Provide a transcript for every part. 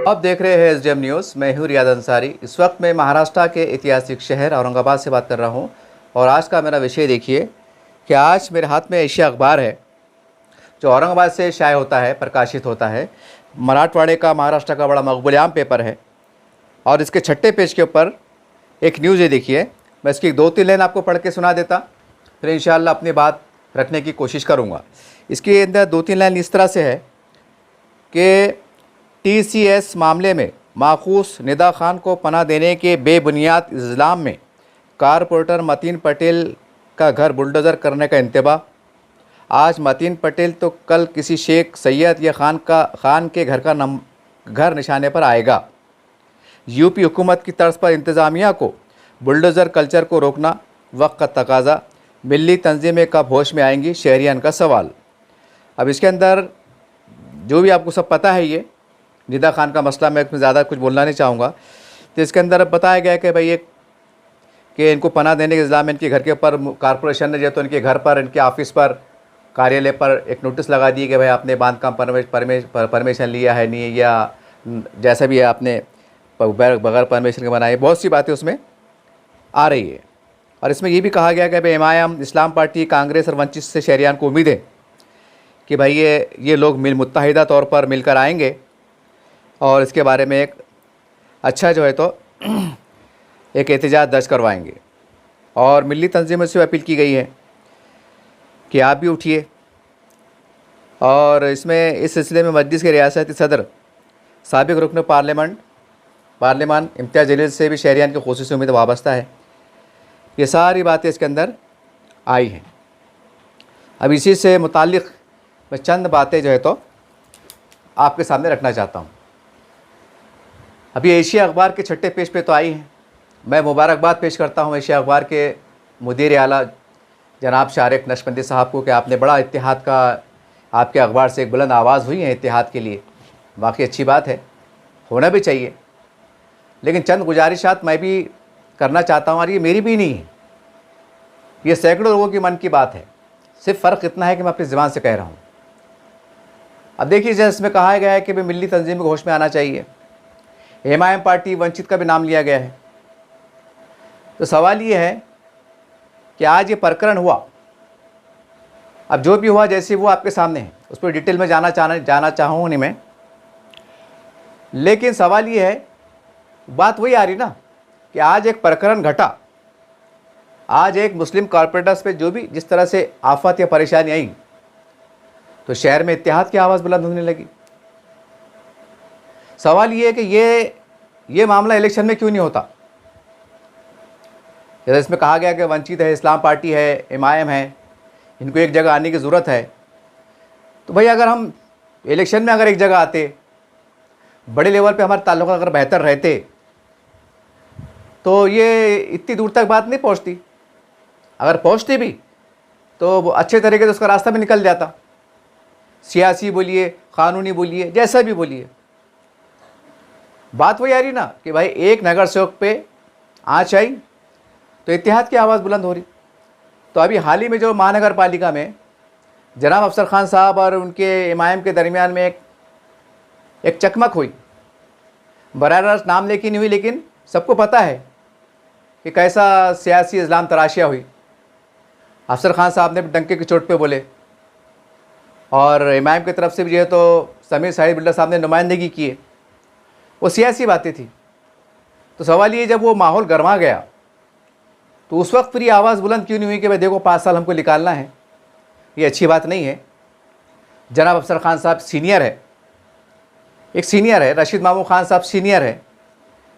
आप देख रहे हैं एसडीएम न्यूज़। मैं हूँ रियाद अंसारी। इस वक्त मैं महाराष्ट्र के ऐतिहासिक शहर औरंगाबाद से बात कर रहा हूँ और आज का मेरा विषय देखिए कि आज मेरे हाथ में एशिया अखबार है जो औरंगाबाद से शाये होता है, प्रकाशित होता है। मराठवाड़े का, महाराष्ट्र का बड़ा मकबूल-ए-आम पेपर है और इसके छठे पेज के ऊपर एक न्यूज़ है। देखिए, मैं इसकी 2-3 लाइन आपको पढ़ के सुना देता, फिर इंशाअल्लाह अपनी बात रखने की कोशिश करूँगा। इसके अंदर 2-3 लाइन इस तरह से है कि टीसीएस मामले में माखूस निदा खान को पनाह देने के बेबुनियाद इल्ज़ाम में कारपोरेटर मतीन पटेल का घर बुलडोज़र करने का इंतबा। आज मतीन पटेल तो कल किसी शेख सैयद या खान के घर निशाने पर आएगा। यूपी हुकूमत की तर्ज पर इंतज़ामिया को बुलडोज़र कल्चर को रोकना वक्त का तकाज़ा। मिली तंजीमें कब होश में आएंगी, शहरियान का सवाल। अब इसके अंदर जो भी आपको सब पता है, ये निदा खान का मसला, मैं इसमें ज़्यादा कुछ बोलना नहीं चाहूँगा। तो इसके अंदर बताया गया कि भाई कि इनको पनाह देने के इल्ज़ाम इनके घर के ऊपर कारपोरेशन ने जो तो इनके घर पर, इनके ऑफिस पर, कार्यालय पर एक नोटिस लगा दी कि भाई आपने बांधकाम परमिशन लिया है नहीं, या जैसा भी है आपने बगैर परमिशन के बनाए। बहुत सी बातें उसमें आ रही है और इसमें ये भी कहा गया कि भाई एमआईएम, इस्लाम पार्टी, कांग्रेस और वंचित से शहरियान को उम्मीद है कि भाई ये लोग मुत्तहिदा तौर पर मिलकर आएंगे और इसके बारे में एक अच्छा जो है तो एक एहतजाज दर्ज करवाएंगे। और मिली तंजीमों से अपील की गई है कि आप भी उठिए। और इसमें इस सिलसिले में मजलिस के रियासती सदर साबिक़ रुकन पार्लियामान इम्तियाज़ जलील से भी शहरियान की ख़ुसूसी उम्मीद वाबस्ता है। ये सारी बातें इसके अंदर आई हैं। अब इसी से मुताल्लिक़ मैं चंद बातें जो है तो आपके सामने रखना चाहता हूँ। अभी एशिया अखबार के छठे पेज पे तो आई हैं। मैं मुबारकबाद पेश करता हूँ एशिया अखबार के मुदीर आला जनाब शारिक नक्शबंदी साहब को कि आपने बड़ा इत्तेहाद का, आपके अखबार से एक बुलंद आवाज़ हुई है इत्तेहाद के लिए। वाकई अच्छी बात है, होना भी चाहिए। लेकिन चंद गुजारिशात मैं भी करना चाहता हूँ और ये मेरी भी नहीं है, ये सैकड़ों लोगों की मन की बात है। सिर्फ फ़र्क इतना है कि मैं अपनी ज़ुबान से कह रहा हूँ। अब देखिए, जैसे इसमें कहा गया है कि भाई मिली तंजीम को होश में आना चाहिए। एमआईएम पार्टी, वंचित का भी नाम लिया गया है। तो सवाल ये है कि आज ये प्रकरण हुआ, अब जो भी हुआ जैसे वो आपके सामने है, उस पर डिटेल में जाना चाहूँ नहीं मैं। लेकिन सवाल ये है, बात वही आ रही ना कि आज एक प्रकरण घटा, आज एक मुस्लिम कॉरपोरेटर्स पे जो भी जिस तरह से आफत या परेशानी आई तो शहर में इत्तेहाद की आवाज़ बुलंद होने लगी। सवाल ये है कि ये मामला इलेक्शन में क्यों नहीं होता। जैसे इसमें कहा गया कि वंचित है, इस्लाम पार्टी है, एमआईएम है, इनको एक जगह आने की ज़रूरत है। तो भाई अगर हम इलेक्शन में अगर एक जगह आते, बड़े लेवल पे हमारे ताल्लुक़ अगर बेहतर रहते तो ये इतनी दूर तक बात नहीं पहुंचती। अगर पहुंचती भी तो वो अच्छे तरीके से उसका रास्ता भी निकल जाता। सियासी बोलिए, क़ानूनी बोलिए, जैसा भी बोलिए, बात वही आ रही ना कि भाई एक नगर सेवक पे आँच आई तो इत्तेहाद की आवाज़ बुलंद हो रही। तो अभी हाल ही में जो महानगर पालिका में जनाब अफसर खान साहब और उनके एमआईएम के दरमियान में एक चकमक हुई, बराह रास्त नाम लेके नहीं हुई, लेकिन सबको पता है कि कैसा सियासी इस्लाम तराशिया हुई। अफसर खान साहब ने डंके की चोट पे बोले और एमआईएम की तरफ से भी जो है तो समीर साहिब बिल्डर साहब ने नुमाइंदगी की है। वो सियासी बातें थी। तो सवाल ये, जब वो माहौल गर्मा गया तो उस वक्त फिर ये आवाज़ बुलंद क्यों नहीं हुई कि भाई देखो 5 साल हमको निकालना है। ये अच्छी बात नहीं है। जनाब अफसर खान साहब सीनियर है, एक सीनियर है, रशीद मामू खान साहब सीनियर है,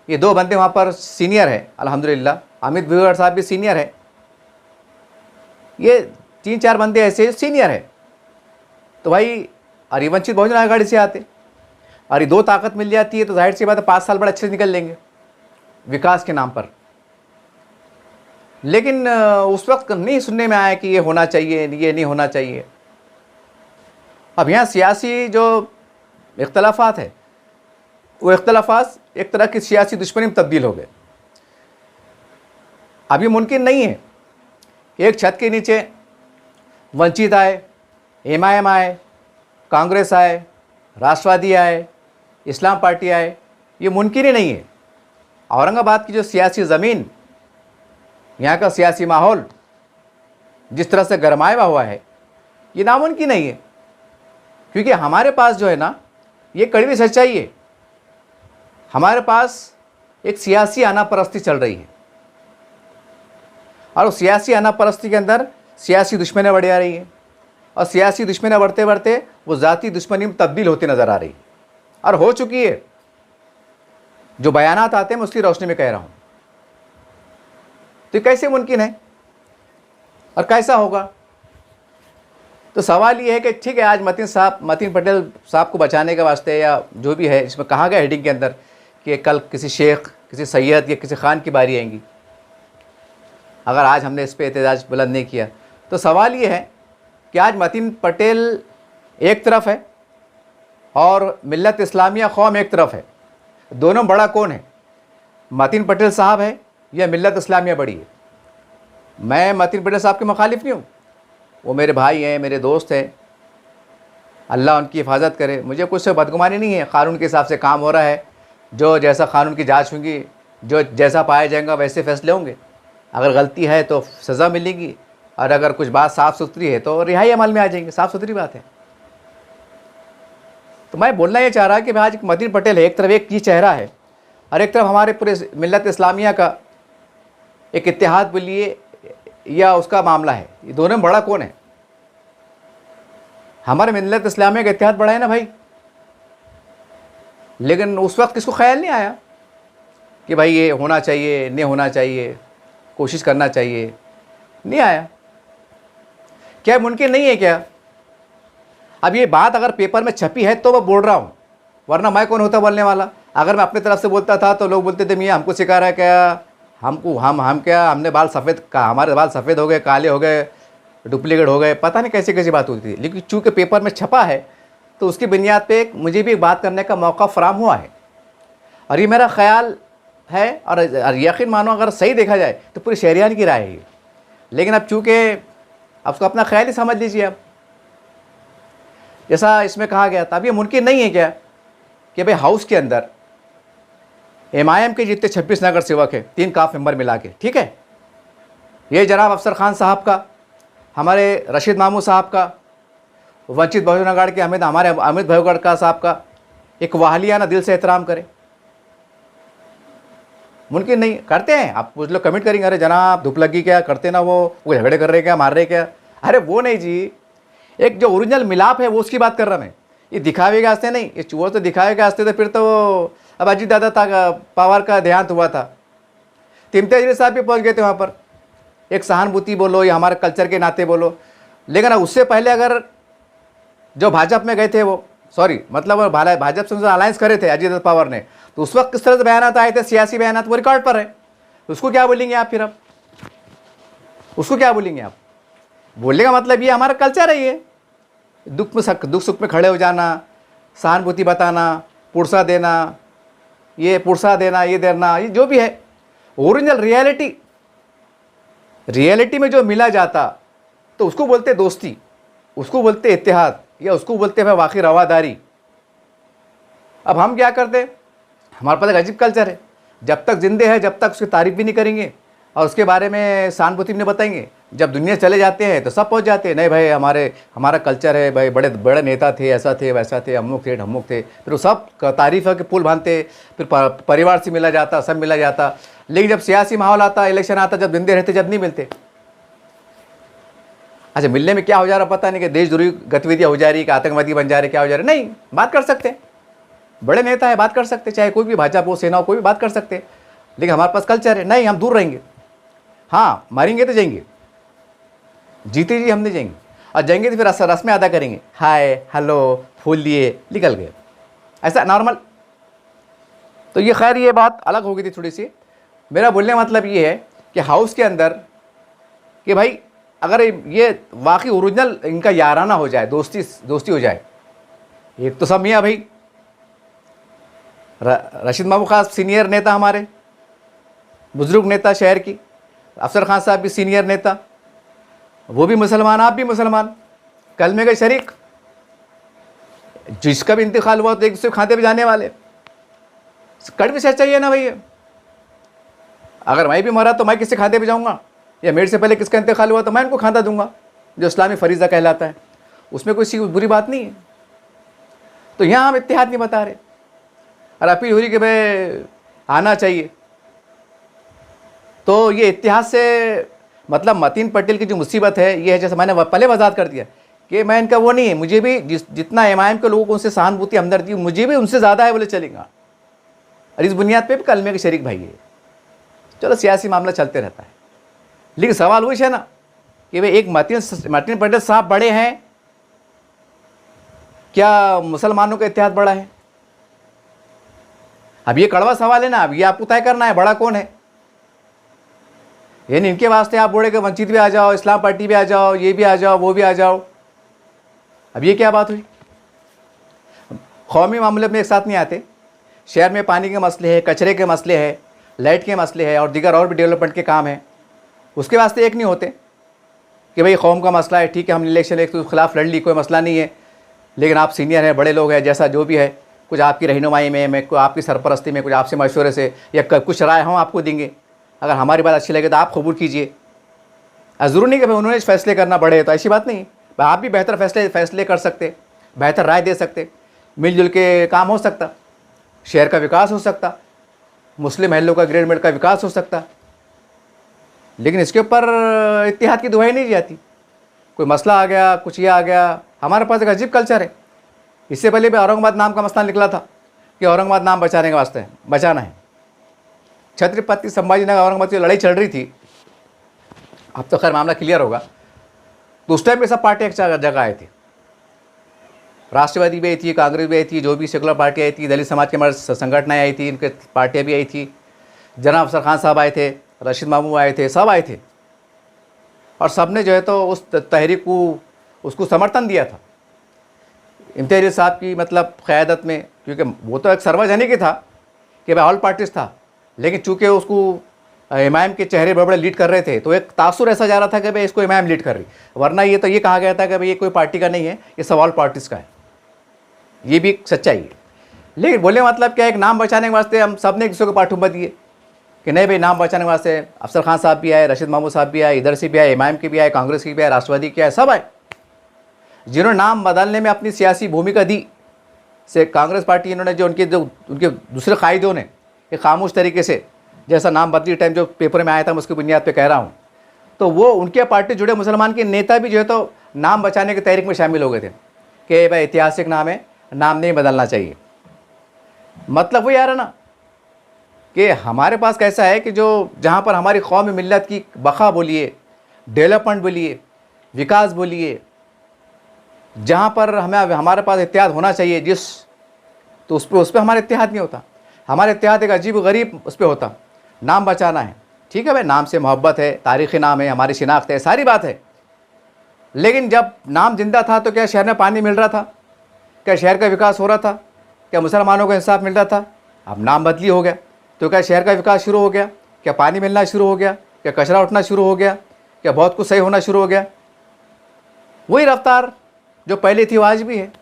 ये 2 बंदे वहाँ पर सीनियर है अल्हम्दुलिल्लाह। अमित भुईवाड़ साहब भी सीनियर है। ये 3-4 बंदे ऐसे सीनियर है। तो भाई और ये वंचित बहुजन आघाड़ी से आते और ये 2 ताकत मिल जाती है तो जाहिर सी बात है 5 साल बड़े अच्छे से निकल लेंगे विकास के नाम पर। लेकिन उस वक्त नहीं सुनने में आया कि ये होना चाहिए, ये नहीं होना चाहिए। अब यहाँ सियासी जो इख्तलाफात है वो इख्तलाफात एक तरह की सियासी दुश्मनी में तब्दील हो गए। अभी मुमकिन नहीं है एक छत के नीचे वंचित आए, एमआईएम आए, कांग्रेस आए, राष्ट्रवादी आए, इस्लाम पार्टी आए, ये मुमकिन ही नहीं है। औरंगाबाद की जो सियासी ज़मीन, यहाँ का सियासी माहौल जिस तरह से गरमाया हुआ है, ये नामुमकिन नहीं है। क्योंकि हमारे पास जो है ना, ये कड़वी सच्चाई है, हमारे पास एक सियासी आनापरस्ती चल रही है और उस सियासी आनापरस्ती के अंदर सियासी दुश्मनी बढ़ आ रही है और सियासी दुश्मनी बढ़ते बढ़ते वो ज़ाती दुश्मनी में तब्दील होती नज़र आ रही है और हो चुकी है। जो बयानात आते हैं मैं उसकी रोशनी में कह रहा हूँ। तो ये कैसे मुमकिन है और कैसा होगा? तो सवाल ये है कि ठीक है, आज मतीन पटेल साहब को बचाने के वास्ते या जो भी है, इसमें कहा गया हेडिंग के अंदर कि कल किसी शेख, किसी सैयद या किसी खान की बारी आएंगी। अगर आज हमने इस पर एहतजाज बुलंद नहीं किया तो सवाल ये है कि आज मतीन पटेल एक तरफ है और मिल्लत इस्लामिया कौम एक तरफ है। दोनों बड़ा कौन है? मतीन पटेल साहब है या मिल्लत इस्लामिया बड़ी है? मैं मतीन पटेल साहब के मुखालिफ नहीं हूँ, वो मेरे भाई हैं, मेरे दोस्त हैं, अल्लाह उनकी हिफाजत करे। मुझे कुछ से बदगुमानी नहीं है, कानून के हिसाब से काम हो रहा है। जो जैसा कानून की जांच होगी, जो जैसा पाया जाएगा वैसे फैसले होंगे। अगर गलती है तो सज़ा मिलेगी और अगर कुछ बात साफ़ सुथरी है तो रिहाई अमल में आ जाएंगे। साफ़ सुथरी बात है। तो मैं बोलना ये चाह रहा कि भाई आज मतीन पटेल है, एक तरफ एक ही चेहरा है और एक तरफ हमारे पूरे मिल्लत इस्लामिया का एक इत्तेहाद बोलिए या उसका मामला है। ये दोनों में बड़ा कौन है? हमारे मिल्लत इस्लामिया का इत्तेहाद बड़ा है ना भाई। लेकिन उस वक्त किसको ख्याल नहीं आया कि भाई ये होना चाहिए, नहीं होना चाहिए, कोशिश करना चाहिए, नहीं आया। क्या मुमकिन नहीं है क्या? अब ये बात अगर पेपर में छपी है तो मैं बोल रहा हूँ, वरना मैं कौन होता बोलने वाला? अगर मैं अपनी तरफ से बोलता था तो लोग बोलते थे मियाँ हमको सिखा रहा है क्या, हम क्या, हमने बाल सफ़ेद का, हमारे बाल सफ़ेद हो गए, काले हो गए, डुप्लीकेट हो गए, पता नहीं कैसी कैसी बात होती थी। लेकिन चूँकि पेपर में छपा है तो उसकी बुनियाद पे मुझे भी बात करने का मौका फराहम हुआ है और ये मेरा ख़्याल है। और यकीन मानो अगर सही देखा जाए तो पूरी शहरियान की राय है ये। लेकिन अब चूँकि अब उसको अपना ख्याल ही समझ लीजिए। अब जैसा इसमें कहा गया था, अब ये मुमकिन नहीं है क्या कि भाई हाउस के अंदर MIM के जितने 26 नगर सेवक हैं, 3 काफ मेंबर मिला के, ठीक है, ये जनाब अफसर खान साहब का, हमारे रशीद मामू साहब का, वंचित बहुजन अघाड़ी के हमारे अमित भयोगढ़ का साहब का एक वाहलियाना दिल से एहतराम करें? मुमकिन नहीं। करते हैं आप कुछ लोग कमेंट करेंगे, अरे जनाब धूप लगी क्या, करते ना वो झगड़े कर रहे क्या, मार रहे क्या? अरे वो नहीं जी, एक जो ओरिजिनल मिलाप है वो उसकी बात कर रहा मैं। ये दिखावे के वास्ते नहीं, ये चूहों तो दिखावे के वास्ते तो फिर तो अब अजीत दादा था पवार का देहांत हुआ था, तिमते अजरी साहब भी पहुंच गए थे वहाँ पर। एक सहानुभूति बोलो या हमारे कल्चर के नाते बोलो। लेकिन उससे पहले अगर जो भाजपा में गए थे वो, सॉरी मतलब भाजपा से अलायंस करे थे अजीत पवार ने, तो उस वक्त किस तरह से बयान आए थे, सियासी बयान, वो रिकॉर्ड पर है। उसको क्या बोलेंगे आप फिर? अब उसको क्या बोलेंगे आप? बोलने का मतलब ये हमारा कल्चर है, ये दुख सुख में खड़े हो जाना, सहानुभूति बताना, पुरसा देना, ये पुरसा देना, ये देना, ये जो भी है ओरिजिनल रियलिटी में जो मिला जाता तो उसको बोलते दोस्ती, उसको बोलते इत्तेहाद, या उसको बोलते हैं वाकई रवादारी। अब हम क्या करते? हमारे पास एक अजीब कल्चर है, जब तक जिंदे है जब तक उसकी तारीफ भी नहीं करेंगे और उसके बारे में सहानुभूति नहीं बताएंगे। जब दुनिया चले जाते हैं तो सब पहुंच जाते हैं, नहीं भाई हमारा कल्चर है भाई, बड़े बड़े नेता थे, ऐसा थे वैसा थे, अमुक थे ढमुक थे, फिर वो सब तारीफ है कि पुल बांधते, फिर परिवार से मिला जाता, सब मिला जाता। लेकिन जब सियासी माहौल आता, इलेक्शन आता, जब जिंदे रहते जब नहीं मिलते। अच्छा, मिलने में क्या हो जा रहा पता नहीं, कि देशद्रोही गतिविधियाँ हो जा रही, कि आतंकवादी बन जा रहे, क्या हो जा रहे? नहीं, बात कर सकते, बड़े नेता है बात कर सकते, चाहे कोई भी भाजपा हो, सेना हो, कोई भी बात कर सकते। लेकिन हमारे पास कल्चर है नहीं, हम दूर रहेंगे। हाँ, मारेंगे तो जाएंगे, जीते जी हम नहीं जाएंगे, और जाएंगे तो फिर रस्में अदा करेंगे, हाय हेलो फूल दिए निकल गए, ऐसा नॉर्मल। तो ये खैर ये बात अलग हो गई थी थोड़ी सी। मेरा बोलने का मतलब ये है कि हाउस के अंदर कि भाई अगर ये वाकई ओरिजिनल इनका याराना हो जाए, दोस्ती हो जाए। एक तो सब मियाँ भाई रशीद मामू खान सीनियर नेता, हमारे बुजुर्ग नेता शहर की, अफसर खान साहब भी सीनियर नेता, वो भी मुसलमान, आप भी मुसलमान, कलमे के शरीक, जिसका भी इंतकाल हुआ तो एक दूसरे खाते पे जाने वाले। कड़वी सच्चाई है ना भैया। अगर मैं भी मरा तो मैं किससे खाते पे जाऊँगा, या मेरे से पहले किसका इंतकाल हुआ तो मैं उनको खाना दूंगा, जो इस्लामी फरीज़ा कहलाता है, उसमें कोई बुरी बात नहीं है। तो यहाँ हम इत्तेहाद नहीं बता रहे और अपील हो रही कि भाई आना चाहिए। तो ये इत्तेहाद से मतलब मतीन पटेल की जो मुसीबत है ये है, जैसे मैंने पहले वजाहत कर दिया कि मैं इनका वो नहीं है, मुझे भी जितना एमआईएम के लोगों को उनसे सहानुभूति हमदर्दी मुझे भी उनसे ज़्यादा है बोले चलेगा, और इस बुनियाद पे भी कलमे के शरीक भाई है। चलो सियासी मामला चलते रहता है, लेकिन सवाल वही है ना कि भाई एक मतीन पटेल साहब बड़े हैं, क्या मुसलमानों का इत्तेहाद बड़ा है? अब ये कड़वा सवाल है ना, अब ये आपको तय करना है बड़ा कौन है। यानी इनके वास्ते आप बोले कि वंचित भी आ जाओ, इस्लाम पार्टी भी आ जाओ, ये भी आ जाओ, वो भी आ जाओ। अब ये क्या बात हुई? कौमी मामले में एक साथ नहीं आते। शहर में पानी के मसले हैं, कचरे के मसले हैं, लाइट के मसले हैं और दीगर और भी डेवलपमेंट के काम हैं, उसके वास्ते एक नहीं होते कि भाई कौम का मसला है, ठीक है हम इलेक्शन एक तो खिलाफ लड़ ली, कोई मसला नहीं है, लेकिन आप सीनियर हैं, बड़े लोग हैं, जैसा जो भी है, कुछ आपकी रहनुमाई में, मैं आपकी सरपरस्ती में, कुछ आपसे मशवरे से या कुछ राय हम आपको देंगे, अगर हमारी बात अच्छी लगे तो आप कबूल कीजिए। ज़रूरी नहीं कि भाई उन्होंने फैसले करना पड़े, तो ऐसी बात नहीं, आप भी बेहतर फैसले कर सकते, बेहतर राय दे सकते, मिलजुल के काम हो सकता, शहर का विकास हो सकता, मुस्लिम महलों का ग्रेड मेड का विकास हो सकता। लेकिन इसके ऊपर इत्तेहाद की दुहाई नहीं जाती। कोई मसला आ गया, कुछ ये आ गया, हमारे पास एक अजीब कल्चर है। इससे पहले भी औरंगाबाद नाम का मसला निकला था कि औरंगाबाद नाम बचाने के वास्ते बचाना है। छत्रपति संभाजी नगर औरंगाबाद की लड़ाई चल रही थी, अब तो खैर मामला क्लियर होगा। तो उस टाइम पे सब पार्टी एक जगह आए थे, राष्ट्रवादी भी आई थी, कांग्रेस भी आई थी, जो भी सेकुलर पार्टी आई थी, दलित समाज के हमारे संगठनें आई थी, इनके पार्टियाँ भी आई थी, जनाब अफसर खान साहब आए थे, रशीद मामू आए थे, सब आए थे, और सब ने जो है तो उस तहरीक को उसको समर्थन दिया था इम्तियाज़ साहब की मतलब क़यादत में, क्योंकि वो तो एक सार्वजनिक ही था कि भाई ऑल पार्टीज था, लेकिन चूँकि उसको इमाम के चेहरे बड़े बड़े लीड कर रहे थे तो एक तासुर ऐसा जा रहा था कि भाई इसको इमाम लीड कर रही, वरना ये तो ये कहा गया था कि भाई ये कोई पार्टी का नहीं है, ये सब ऑल पार्टीज़ का है। ये भी सच्चाई है। लेकिन बोले मतलब क्या, एक नाम बचाने के वास्ते हम सब ने एक दूसरे को पाठुंबा दिए कि नहीं भाई नाम बचाने के वास्ते अफसर खान साहब भी आए, रशीद मामू साहब भी आए, इधर से भी आए, इमाम के भी आए, कांग्रेस के भी आए, राष्ट्रवादी के आए, सब आए, जिन्होंने नाम बदलने में अपनी सियासी भूमिका दी। से कांग्रेस पार्टी इन्होंने जो उनके दूसरे कायदों ने एक खामोश तरीके से जैसा नाम बदली टाइम जो पेपर में आया था मैं उसकी बुनियाद पे कह रहा हूँ, तो वो उनके पार्टी जुड़े मुसलमान के नेता भी जो है तो नाम बचाने की तहरीक में शामिल हो गए थे कि भाई ऐतिहासिक नाम है, नाम नहीं बदलना चाहिए। मतलब वो यार है ना कि हमारे पास कैसा है कि जो जहाँ पर हमारी कौम मिल्लत की बका बोलिए, डेवलपमेंट बोलिए, विकास बोलिए, जहाँ पर हमें हमारे पास इत्तेहाद होना चाहिए जिस, तो उस पर हमारा इत्तेहाद नहीं होता। हमारा इत्तेहाद एक अजीब गरीब उस पर होता, नाम बचाना है, ठीक है भाई, नाम से मोहब्बत है, तारीख़ी नाम है, हमारी शिनाख्त है, सारी बात है, लेकिन जब नाम जिंदा था तो क्या शहर में पानी मिल रहा था, क्या शहर का विकास हो रहा था, क्या मुसलमानों को इंसाफ मिल रहा था? अब नाम बदली हो गया तो क्या शहर का विकास शुरू हो गया, क्या पानी मिलना शुरू हो गया, क्या कचरा उठना शुरू हो गया, क्या बहुत कुछ सही होना शुरू हो गया? वही रफ्तार जो पहले थी वो आज भी है,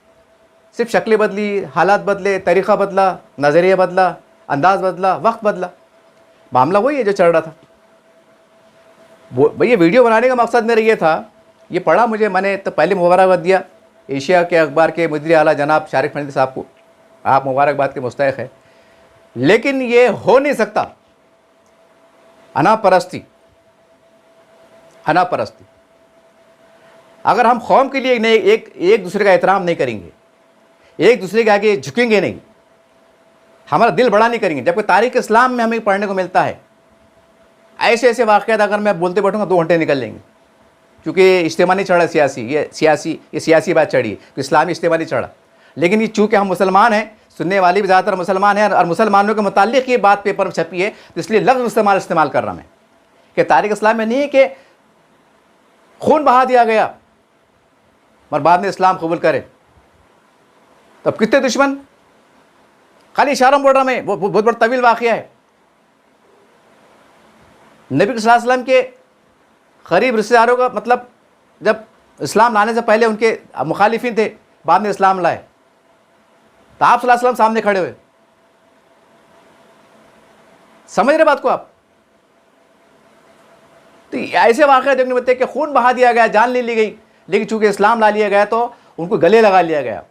सिर्फ शक्लें बदली, हालात बदले, तरीक़ा बदला, नज़रिया बदला, अंदाज़ बदला, वक्त बदला, मामला वही है जो चल रहा था। वो भाई ये वीडियो बनाने का मकसद मेरा ये था, ये पढ़ा मुझे, मैंने तो पहले मुबारकबाद दिया एशिया के अखबार के मुदीर आला जनाब शारिक फरीदी साहब को, आप मुबारकबाद के मुस्तहिक़ है, लेकिन ये हो नहीं सकता। अनापरस्ती, अनापरस्ती, अगर हम कौम के लिए एक दूसरे का एहतराम नहीं करेंगे, एक दूसरे के आगे झुकेंगे नहीं, हमारा दिल बड़ा नहीं करेंगे, जबकि तारीख़ इस्लाम में हमें पढ़ने को मिलता है ऐसे ऐसे वाक़यात अगर मैं बोलते बैठूँगा 2 घंटे निकल लेंगे, क्योंकि इज्तिमा नहीं चढ़ा ये सियासी बात चढ़ी, तो इस्लामी इज्तिमा नहीं चढ़ा। लेकिन ये चूँकि हम मुसलमान हैं, सुनने वाले भी ज़्यादातर मुसलमान हैं और मुसलमानों के मुताल्लिक़ ये बात पेपर में छपी है, तो इसलिए लफ्ज़ इस्तेमाल कर रहा मैं कि तारीख़ इस्लाम में नहीं है कि खून बहा दिया गया और बाद में इस्लाम कबूल करे। तब कितने दुश्मन, खाली इशारा बोल रहा मैं, वो बहुत बड़ा तवील वाक़या है। नबी सल्लल्लाहु अलैहि वसल्लम के करीब रिश्तेदारों का मतलब जब इस्लाम लाने से पहले उनके मुखालिफिन थे, बाद में इस्लाम लाए, तो आप सल्लल्लाहु अलैहि वसल्लम सामने खड़े हुए, समझ रहे बात को आप? तो ऐसे वाक़े देखने मिलते हैं कि खून बहा दिया गया, जान ले ली गई, लेकिन चूंकि इस्लाम ला लिया गया तो उनको गले लगा लिया गया।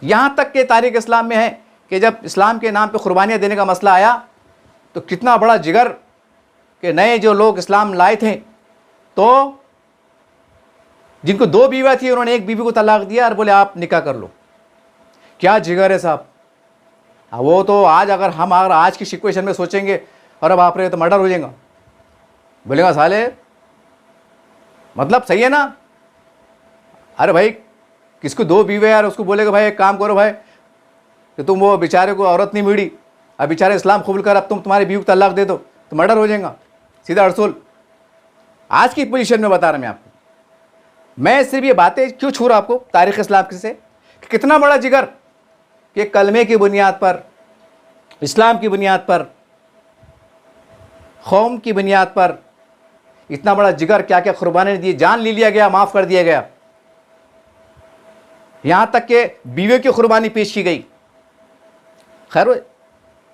यहां तक कि तारीख इस्लाम में है कि जब इस्लाम के नाम पे कुर्बानियां देने का मसला आया तो कितना बड़ा जिगर के नए जो लोग इस्लाम लाए थे, तो जिनको 2 बीवियां थी उन्होंने एक बीवी को तलाक दिया और बोले आप निकाह कर लो। क्या जिगर है साहब। वो तो आज अगर हम आज की सिचुएशन में सोचेंगे और अब आप रहे तो मर्डर हो जाएगा, बोलेगा साले मतलब सही है ना। अरे भाई किसको 2 बीवे यार, उसको बोलेगा भाई एक काम करो भाई कि तुम वो बेचारे को औरत नहीं मिली, अब बेचारे इस्लाम कबूल कर, अब तुम तुम्हारी बीवी को तलाक दे दो तो मर्डर हो जाएगा सीधा अड़सोल। आज की पोजीशन में बता रहा मैं आपको। मैं सिर्फ ये बातें क्यों छू रहा आपको तारीख़ इस्लाम से कि कितना बड़ा जिगर कि कलमे की बुनियाद पर, इस्लाम की बुनियाद पर, कौम की बुनियाद पर इतना बड़ा जिगर, क्या क्या कुर्बानी दी, जान ले लिया गया, माफ़ कर दिया गया। यहाँ तक कि बीवियों की कुर्बानी पेश की गई। खैर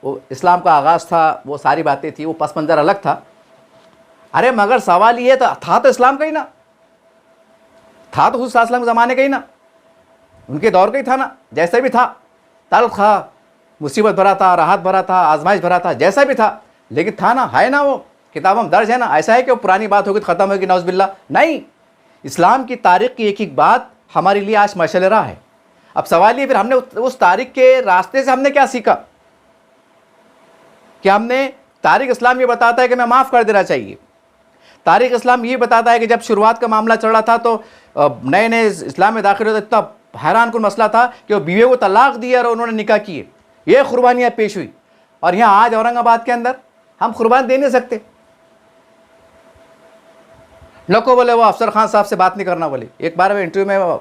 वो इस्लाम का आगाज़ था, वो सारी बातें थी, वो पस मंज़र अलग था। अरे मगर सवाल ये था तो इस्लाम का ही ना, था तो हुज़ूर सल्लल्लाहु अलैहि वसल्लम के ज़माने का ही ना, उनके दौर का ही था ना। जैसा भी था, तल्ख़ था, मुसीबत भरा था, राहत भरा था, आजमाइश भरा था, जैसा भी था, लेकिन था ना, है ना, वो किताब में दर्ज है ना। ऐसा है कि वो पुरानी बात होगी तो ख़त्म होगी, नौज़ुबिल्लाह, नहीं। इस्लाम की तारीख़ की एक एक बात हमारे लिए आज मशअल राह है। अब सवाल ये फिर हमने उस तारीख़ के रास्ते से हमने क्या सीखा कि हमने तारीख़ इस्लाम ये बताता है कि मैं माफ़ कर देना चाहिए। तारीख़ इस्लाम ये बताता है कि जब शुरुआत का मामला चल रहा था तो नए नए इस्लाम में दाखिल होता इतना हैरान कुन मसला था कि वो बीवी को तलाक दिया और उन्होंने निकाह किए, ये कुर्बानियाँ पेश हुई। और यहाँ आज औरंगाबाद के अंदर हम कुर्बान दे नहीं सकते। लोगों बोले वो अफसर खान साहब से बात नहीं करना बोले। एक बार मैं इंटरव्यू में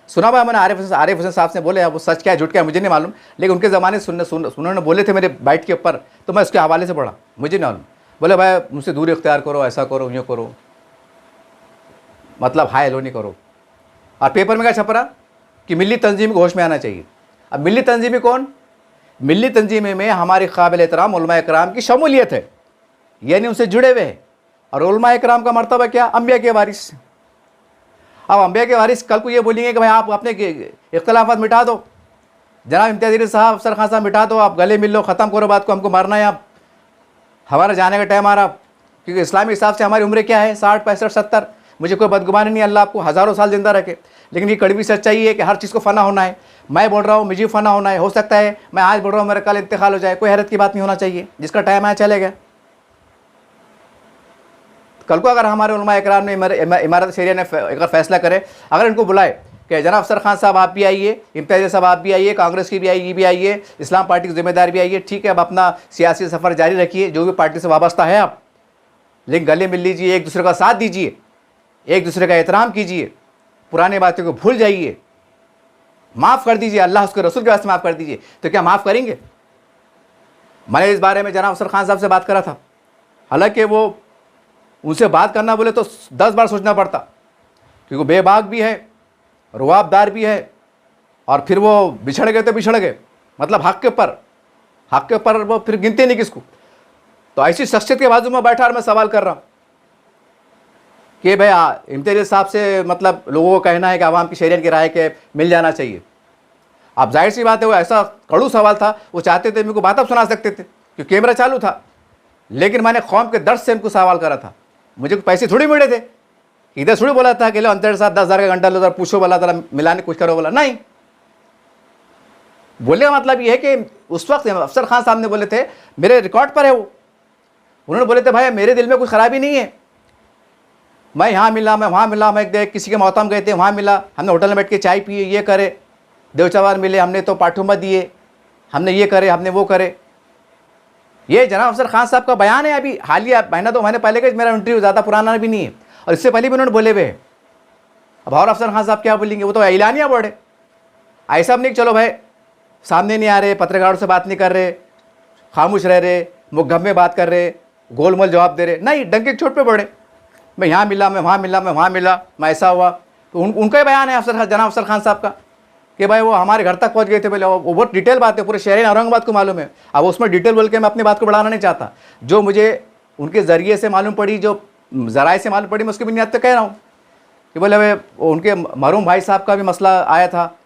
सुना भाई मैंने आरिफ हुसैन साहब से बोले, वो सच क्या है झूठ क्या है मुझे नहीं मालूम, लेकिन उनके ज़माने उन्होंने बोले थे मेरे बाइट के ऊपर, तो मैं उसके हवाले से पढ़ा, मुझे नहीं मालूम। बोले भाई मुझसे दूरी इख्तियार करो, ऐसा करो, यूँ करो, मतलब हाय लो नहीं करो। और पेपर में क्या छप रहा कि मिली तंजीम को होश में आना चाहिए। अब मिली तंजीमी कौन? मिली तंजीमी में हमारी काबिल एहतराम उलमा इकराम की शमूलियत है, यानी उनसे जुड़े हुए हैं। और उलमा इकराम का मर्तबा क्या? अंबिया के वारिस। अब अंबिया के वारिस कल को ये बोलेंगे कि भाई आप अपने इख्तलाफात मिटा दो, जनाब इम्तियाज़ अली साहब, अफसर खान साहब मिटा दो, आप गले मिल लो, ख़त्म करो बात को, हमको मारना है, आप हमारा जाने का टाइम आ रहा। क्योंकि इस्लामी हिसाब से हमारी उम्र क्या है? 60, 65, 70। मुझे कोई बदगुमानी नहीं, अल्लाह आपको हज़ारों साल ज़िंदा रखे, लेकिन ये कड़वी सच्चाई है कि हर चीज़ को फ़ना होना है। मैं बोल रहा हूँ मुझे फ़ना होना है, हो सकता है मैं आज बोल रहा हूँ मेरा कल इंतकाल हो जाए, कोई हैरत की बात नहीं होना चाहिए, जिसका टाइम आया चले गया। कल को अगर हमारे उलमा इकराम ने इमारत शरिया ने अगर फैसला करे, अगर इनको बुलाए कि जनाब अफसर खान साहब आप भी आइए, इम्तियाज़ साहब आप भी आइए, कांग्रेस की भी आइए, भी आइए, इस्लाम पार्टी के जिम्मेदार भी आइए, ठीक है, अब अपना सियासी सफ़र जारी रखिए, जो भी पार्टी से वाबस्ता है आप, लेकिन गले मिल लीजिए, एक दूसरे का साथ दीजिए, एक दूसरे का एहतराम कीजिए, पुरानी बातों को भूल जाइए, माफ़ कर दीजिए, अल्लाह उसके रसूल के वास्ते माफ़ कर दीजिए। तो क्या माफ़ करेंगे? मैंने इस बारे में जनाब अफसर खान साहब से बात करा था, हालांकि वो उनसे बात करना बोले तो 10 बार सोचना पड़ता, क्योंकि बेबाक भी है, रुआबदार भी है, और फिर वो बिछड़ गए तो बिछड़ गए, मतलब हक़ के ऊपर वो फिर गिनते नहीं किसको। तो ऐसी शख्सियत के बाजू में बैठा और मैं सवाल कर रहा हूँ कि भाई इम्तियाज़ साहब से मतलब लोगों को कहना है कि आवाम की शरीयत की राय के मिल जाना चाहिए। अब जाहिर सी बात है वो ऐसा कड़ू सवाल था, वो चाहते थे मेरे को बात अब सुना सकते थे क्योंकि कैमरा चालू था, लेकिन मैंने कौम के दर्द से उनको सवाल करा था। मुझे पैसे थोड़ी मिले थे, इधर थोड़ी बोला था कि लो अंतर साहब 10,000 का घंटा लो, जरा पूछो बोला, जरा मिलाने कुछ करो बोला, नहीं। बोलने का मतलब ये है कि उस वक्त अफसर खान साहब ने बोले थे, मेरे रिकॉर्ड पर है वो, उन्होंने बोले थे भाई मेरे दिल में कुछ ख़राबी नहीं है, मैं यहाँ मिला, मैं वहाँ मिला, मैं किसी के मोहतम गए थे वहाँ मिला, हमने होटल में बैठ के चाय पिए, ये करे, देवचवार मिले, हमने तो पाठुमा दिए, हमने ये करे, हमने वो करे। ये जनाब अफसर खान साहब का बयान है, अभी हालिया महीना 2 महीने पहले का मेरा इंटरव्यू, ज़्यादा पुराना भी नहीं है, और इससे पहले भी उन्होंने बोले हुए। अब और अफसर खान साहब क्या बोलेंगे? वो तो ऐलानिया वर्ड है, ऐसा नहीं चलो भाई सामने नहीं आ रहे, पत्रकारों से बात नहीं कर रहे, खामोश रह रहे, मुकदमे में बात कर रहे, गोलमोल जवाब दे रहे, नहीं, डंके चोट पे पड़े, मैं यहाँ मिला, मैं वहाँ मिला, मैं वहाँ मिला, मैं ऐसा हुआ। तो उनका ही बयान है अफसर जनाब अफसर खान साहब का। कि भाई वो हमारे घर तक पहुंच गए थे पहले, वो बहुत डिटेल बात है, पूरे शहर औरंगाबाद को मालूम है। अब उसमें डिटेल बोल के मैं अपनी बात को बढ़ाना नहीं चाहता, जो मुझे उनके ज़रिए से मालूम पड़ी, जो ज़राए से मालूम पड़ी, मैं उसकी बुनियाद पर कह रहा हूँ कि बोले भाई उनके मरहूम भाई साहब का भी मसला आया था,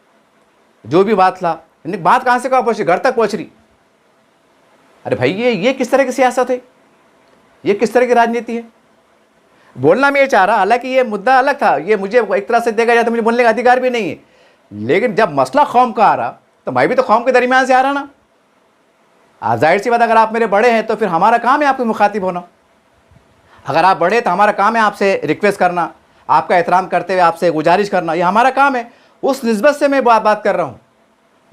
जो भी बात था, बात कहाँ से कहाँ पहुँची, घर तक पहुँच रही। अरे भाई ये किस तरह की सियासत है, ये किस तरह की राजनीति है? बोलना मैं ये चाह रहा, हालांकि ये मुद्दा अलग था, ये मुझे एक तरह से देखा जाए तो मुझे बोलने का अधिकार भी नहीं है, लेकिन जब मसला कौम का आ रहा तो मैं भी तो कौम के दरमियान से आ रहा ना। जाहिर सी बात, अगर आप मेरे बड़े हैं तो फिर हमारा काम है आपको मुखातिब होना। अगर आप बड़े तो हमारा काम है आपसे रिक्वेस्ट करना, आपका एहतराम करते हुए आपसे गुजारिश करना, ये हमारा काम है। उस निस्बत से मैं बात कर रहा हूँ,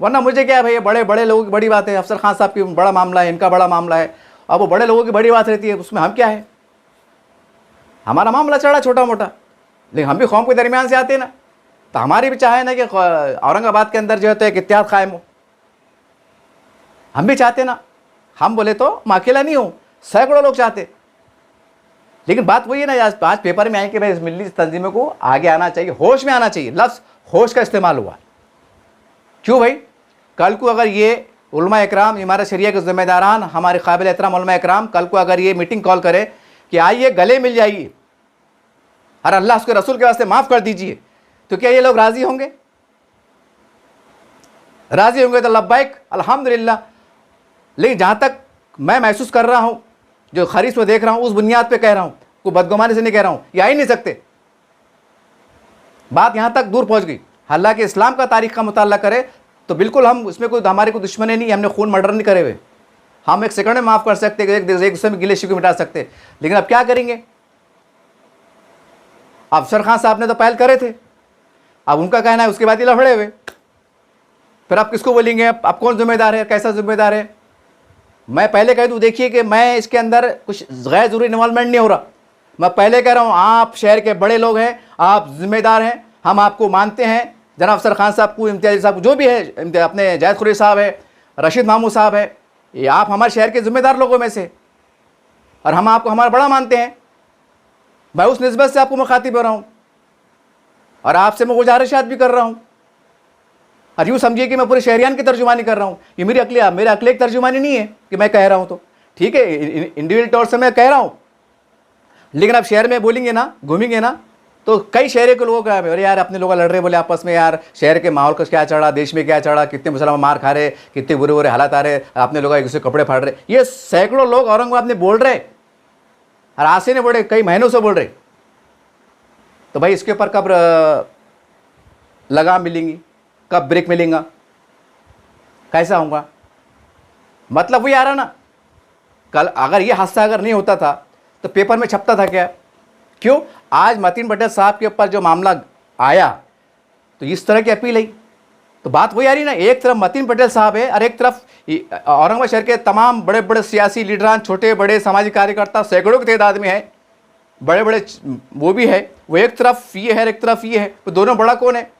वरना मुझे क्या है भाई, बड़े बड़े लोगों की बड़ी बात है, अफसर खान साहब की बड़ा मामला है, इनका बड़ा मामला है, अब वो बड़े लोगों की बड़ी बात रहती है, उसमें हम क्या है, हमारा मामला चढ़ा छोटा मोटा, लेकिन हम भी कौम के दरमियान से आते हैं ना, तो हमारी भी चाहे ना कि औरंगाबाद के अंदर जो है तो एक इत्तेहाद कायम हो, हम भी चाहते ना। हम बोले तो मैं अकेला नहीं हूँ, सैकड़ों लोग चाहते। लेकिन बात वही है ना, आज पेपर में आए कि भाई इस मिली तंजीमों को आगे आना चाहिए, होश में आना चाहिए। लफ्ज़ होश का इस्तेमाल हुआ, क्यों भाई? कल को अगर ये उलमा इकराम, हमारे शरिया के ज़िम्मेदारान, हमारे काबिल एहतराम उलमा इकराम, कल को अगर ये मीटिंग कॉल करे कि आइए गले मिल जाइए और अल्लाह उसके रसूल के वास्ते माफ़ कर दीजिए, तो क्या ये लोग राज़ी होंगे? राज़ी होंगे तो लब्बैक अल्हम्दुलिल्लाह। लेकिन जहाँ तक मैं महसूस कर रहा हूँ, जो खरीस में देख रहा हूँ, उस बुनियाद पे कह रहा हूँ, कोई बदगुमानी से नहीं कह रहा हूँ, ये आ ही नहीं सकते। बात यहाँ तक दूर पहुँच गई। हालांकि इस्लाम का तारीख़ का मुताला करे तो बिल्कुल हम इसमें कोई हमारी कोई दुश्मनी नहीं, हमने खून मर्डर नहीं करे हुए, हम एक सेकंड में माफ़ कर सकते, एक दूसरे में गिले शिकवे मिटा सकते। लेकिन अब क्या करेंगे? अफसर खान साहब ने तो पहल करे थे, अब उनका कहना है उसके बाद ही लफड़े हुए, फिर आप किसको बोलेंगे? आप कौन जिम्मेदार है, कैसा जिम्मेदार है? मैं पहले कह दूँ, देखिए कि मैं इसके अंदर कुछ गैर ज़रूरी इन्वॉल्वमेंट नहीं हो रहा। मैं पहले कह रहा हूँ, आप शहर के बड़े लोग हैं, आप जिम्मेदार हैं, हम आपको मानते हैं, जनाब अफसर खान साहब को, इम्तियाज़ साहब को, जो भी है, अपने जायद खुरी साहब है, रशीद मामू साहब है, ये आप हमारे शहर के ज़िम्मेदार लोगों में से, और हम आपको हमारा बड़ा मानते हैं। मैं उस निस्बत से आपको मुखातिब हो रहा हूँ और आपसे मैं गुजारिशात भी कर रहा हूँ। और यूँ समझिए कि मैं पूरे शहरियान की तर्जुमानी कर रहा हूँ, ये मेरी अकले की तर्जुमानी नहीं है कि मैं कह रहा हूँ तो ठीक है, इंडिविजुअल तौर से मैं कह रहा हूँ। लेकिन आप शहर में बोलेंगे ना, घूमेंगे ना, तो कई शहर के लोगों का है, अरे यार अपने लोग लड़ रहे बोले आपस में, यार शहर के माहौल का क्या चढ़ा, देश में क्या चढ़ा, कितने मुसलमान मार खा रहे, कितने बुरे बुरे हालात आ रहे, अपने लोग एक दूसरे कपड़े फाड़ रहे, ये सैकड़ों लोग औरंगाबाद में बोल रहे और आज से नहीं बोल रहे, कई महीनों से बोल रहे। तो भाई इसके ऊपर कब लगाम मिलेंगी, कब ब्रेक मिलेगा, कैसा होगा? मतलब वही आ रहा ना, कल अगर ये हादसा अगर नहीं होता था तो पेपर में छपता था क्या? क्यों? आज मतीन पटेल साहब के ऊपर जो मामला आया तो इस तरह की अपील आई, तो बात वही आ रही ना, एक तरफ मतीन पटेल साहब है और एक तरफ औरंगाबाद शहर के तमाम बड़े बड़े सियासी लीडरान, छोटे बड़े सामाजिक कार्यकर्ता सैकड़ों की तादाद में है, बड़े बड़े वो भी है, वो एक तरफ ये है एक तरफ ये है, तो दोनों बड़ा कौन है?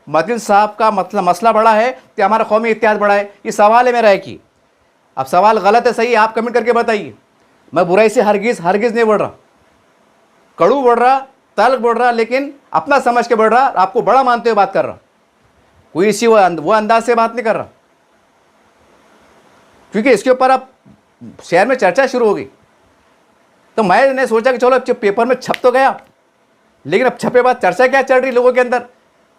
मतीन साहब का मतलब मसला बड़ा है कि हमारा कौमी इत्तेहाद बड़ा है? ये सवाल है मेरा है कि अब सवाल गलत है सही, आप कमेंट करके बताइए। मैं बुराई से हरगिज़ नहीं बोल रहा, कड़ू बोल रहा, तल्ख बोल रहा, लेकिन अपना समझ के बोल रहा, आपको बड़ा मानते हुए बात कर रहा, कोई इसी वो अंदाज से बात नहीं कर रहा, क्योंकि इसके ऊपर अब शहर में चर्चा शुरू हो गई। तो मैंने सोचा कि चलो अब पेपर में छप तो गया, लेकिन अब छपे बाद चर्चा क्या चल रही लोगों के अंदर,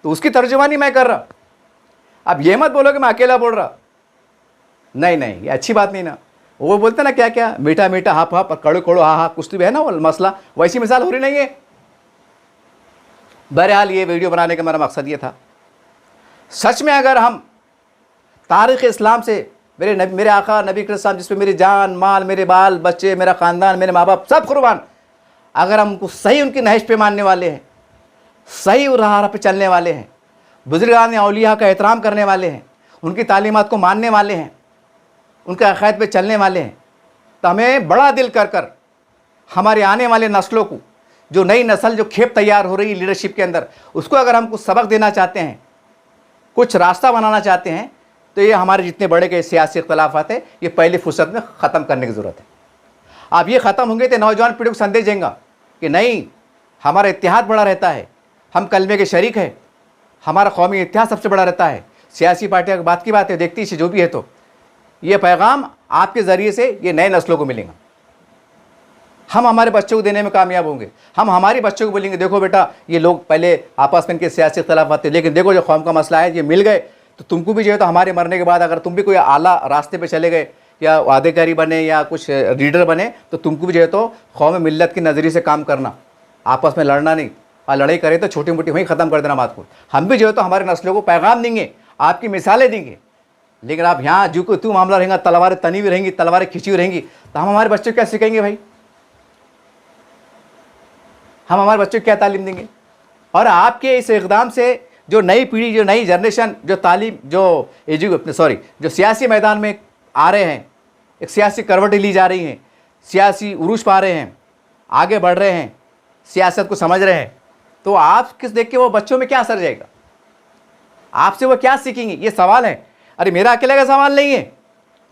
तो उसकी तर्जुमानी मैं कर रहा। अब ये मत बोलो कि मैं अकेला बोल रहा, नहीं, ये अच्छी बात नहीं ना। वो बोलते ना क्या क्या, मीठा मीठा हाफ हाफ और कड़ू कड़ू हा हा, कुछ तो भी है ना वो मसला, वैसी मिसाल हो रही नहीं है। बहरहाल ये वीडियो बनाने का मेरा मकसद ये था, सच में अगर हम तारीख़ इस्लाम से, मेरे आका नबी करीम जिस पे मेरी जान माल, मेरे बाल बच्चे, मेरा ख़ानदान, मेरे माँ बाप सब कुर्बान, अगर हम उनको सही उनकी नहज पे मानने वाले हैं, सही राह पे चलने वाले हैं, बुजुर्गान औलिया का एहतराम करने वाले हैं, उनकी तालीमात को मानने वाले हैं, उनके अक़ायद पे चलने वाले हैं, तो हमें बड़ा दिल कर कर हमारे आने वाले नस्लों को, जो नई नस्ल जो खेप तैयार हो रही है लीडरशिप के अंदर, उसको अगर हम कुछ सबक देना चाहते हैं, कुछ रास्ता बनाना चाहते हैं, तो ये हमारे जितने बड़े के सियासी इख्तलाफात है, ये पहली फुर्सत में ख़त्म करने की ज़रूरत है। अब ये ख़त्म होंगे तो नौजवान पीढ़ी को संदेश देंगे कि नहीं, हमारा इत्तेहाद बड़ा रहता है, हम कलमे के शरीक हैं, हमारा कौमी इतिहास सबसे बड़ा रहता है। सियासी पार्टियाँ बात की बात है, देखती है जो भी है। तो ये पैगाम आपके ज़रिए से ये नए नस्लों को मिलेगा। हम हमारे बच्चों को देने में कामयाब होंगे। हम हमारे बच्चों को बोलेंगे देखो बेटा, ये लोग पहले आपस में इनके सियासी इख्तलाफ थे, लेकिन देखो जो कौम का मसला है ये मिल गए, तो तुमको भी जो है तो हमारे मरने के बाद अगर तुम भी कोई आला रास्ते पे चले गए या अधिकारी बने या कुछ लीडर बने, तो तुमको भी जो है तो कौम मिल्लत के नज़रिए से काम करना, आपस में लड़ना नहीं। और लड़ाई करें तो छोटी मोटी वहीं ख़त्म कर देना बात को। हम भी जो है तो हमारे नस्लों को पैगाम देंगे, आपकी मिसालें देंगे। लेकिन आप यहाँ जो को तू मामला रहेगा, तलवारें तनी हुई रहेंगी, तलवारें खिंची हुई रहेंगी, तो हम हमारे बच्चों को क्या सिखाएंगे भाई? हम हमारे बच्चों को क्या तालीम देंगे? और आपके इस इक़दाम से जो नई पीढ़ी, जो नई जनरेशन, जो तालीम, जो सियासी मैदान में आ रहे हैं, एक सियासी करवटें ली जा रही हैं, सियासी उरूज पा रहे हैं, आगे बढ़ रहे हैं, सियासत को समझ रहे हैं, तो आप किस देख के वो बच्चों में क्या असर जाएगा? आपसे वो क्या सीखेंगे? ये सवाल है। अरे मेरा अकेले का सवाल नहीं है,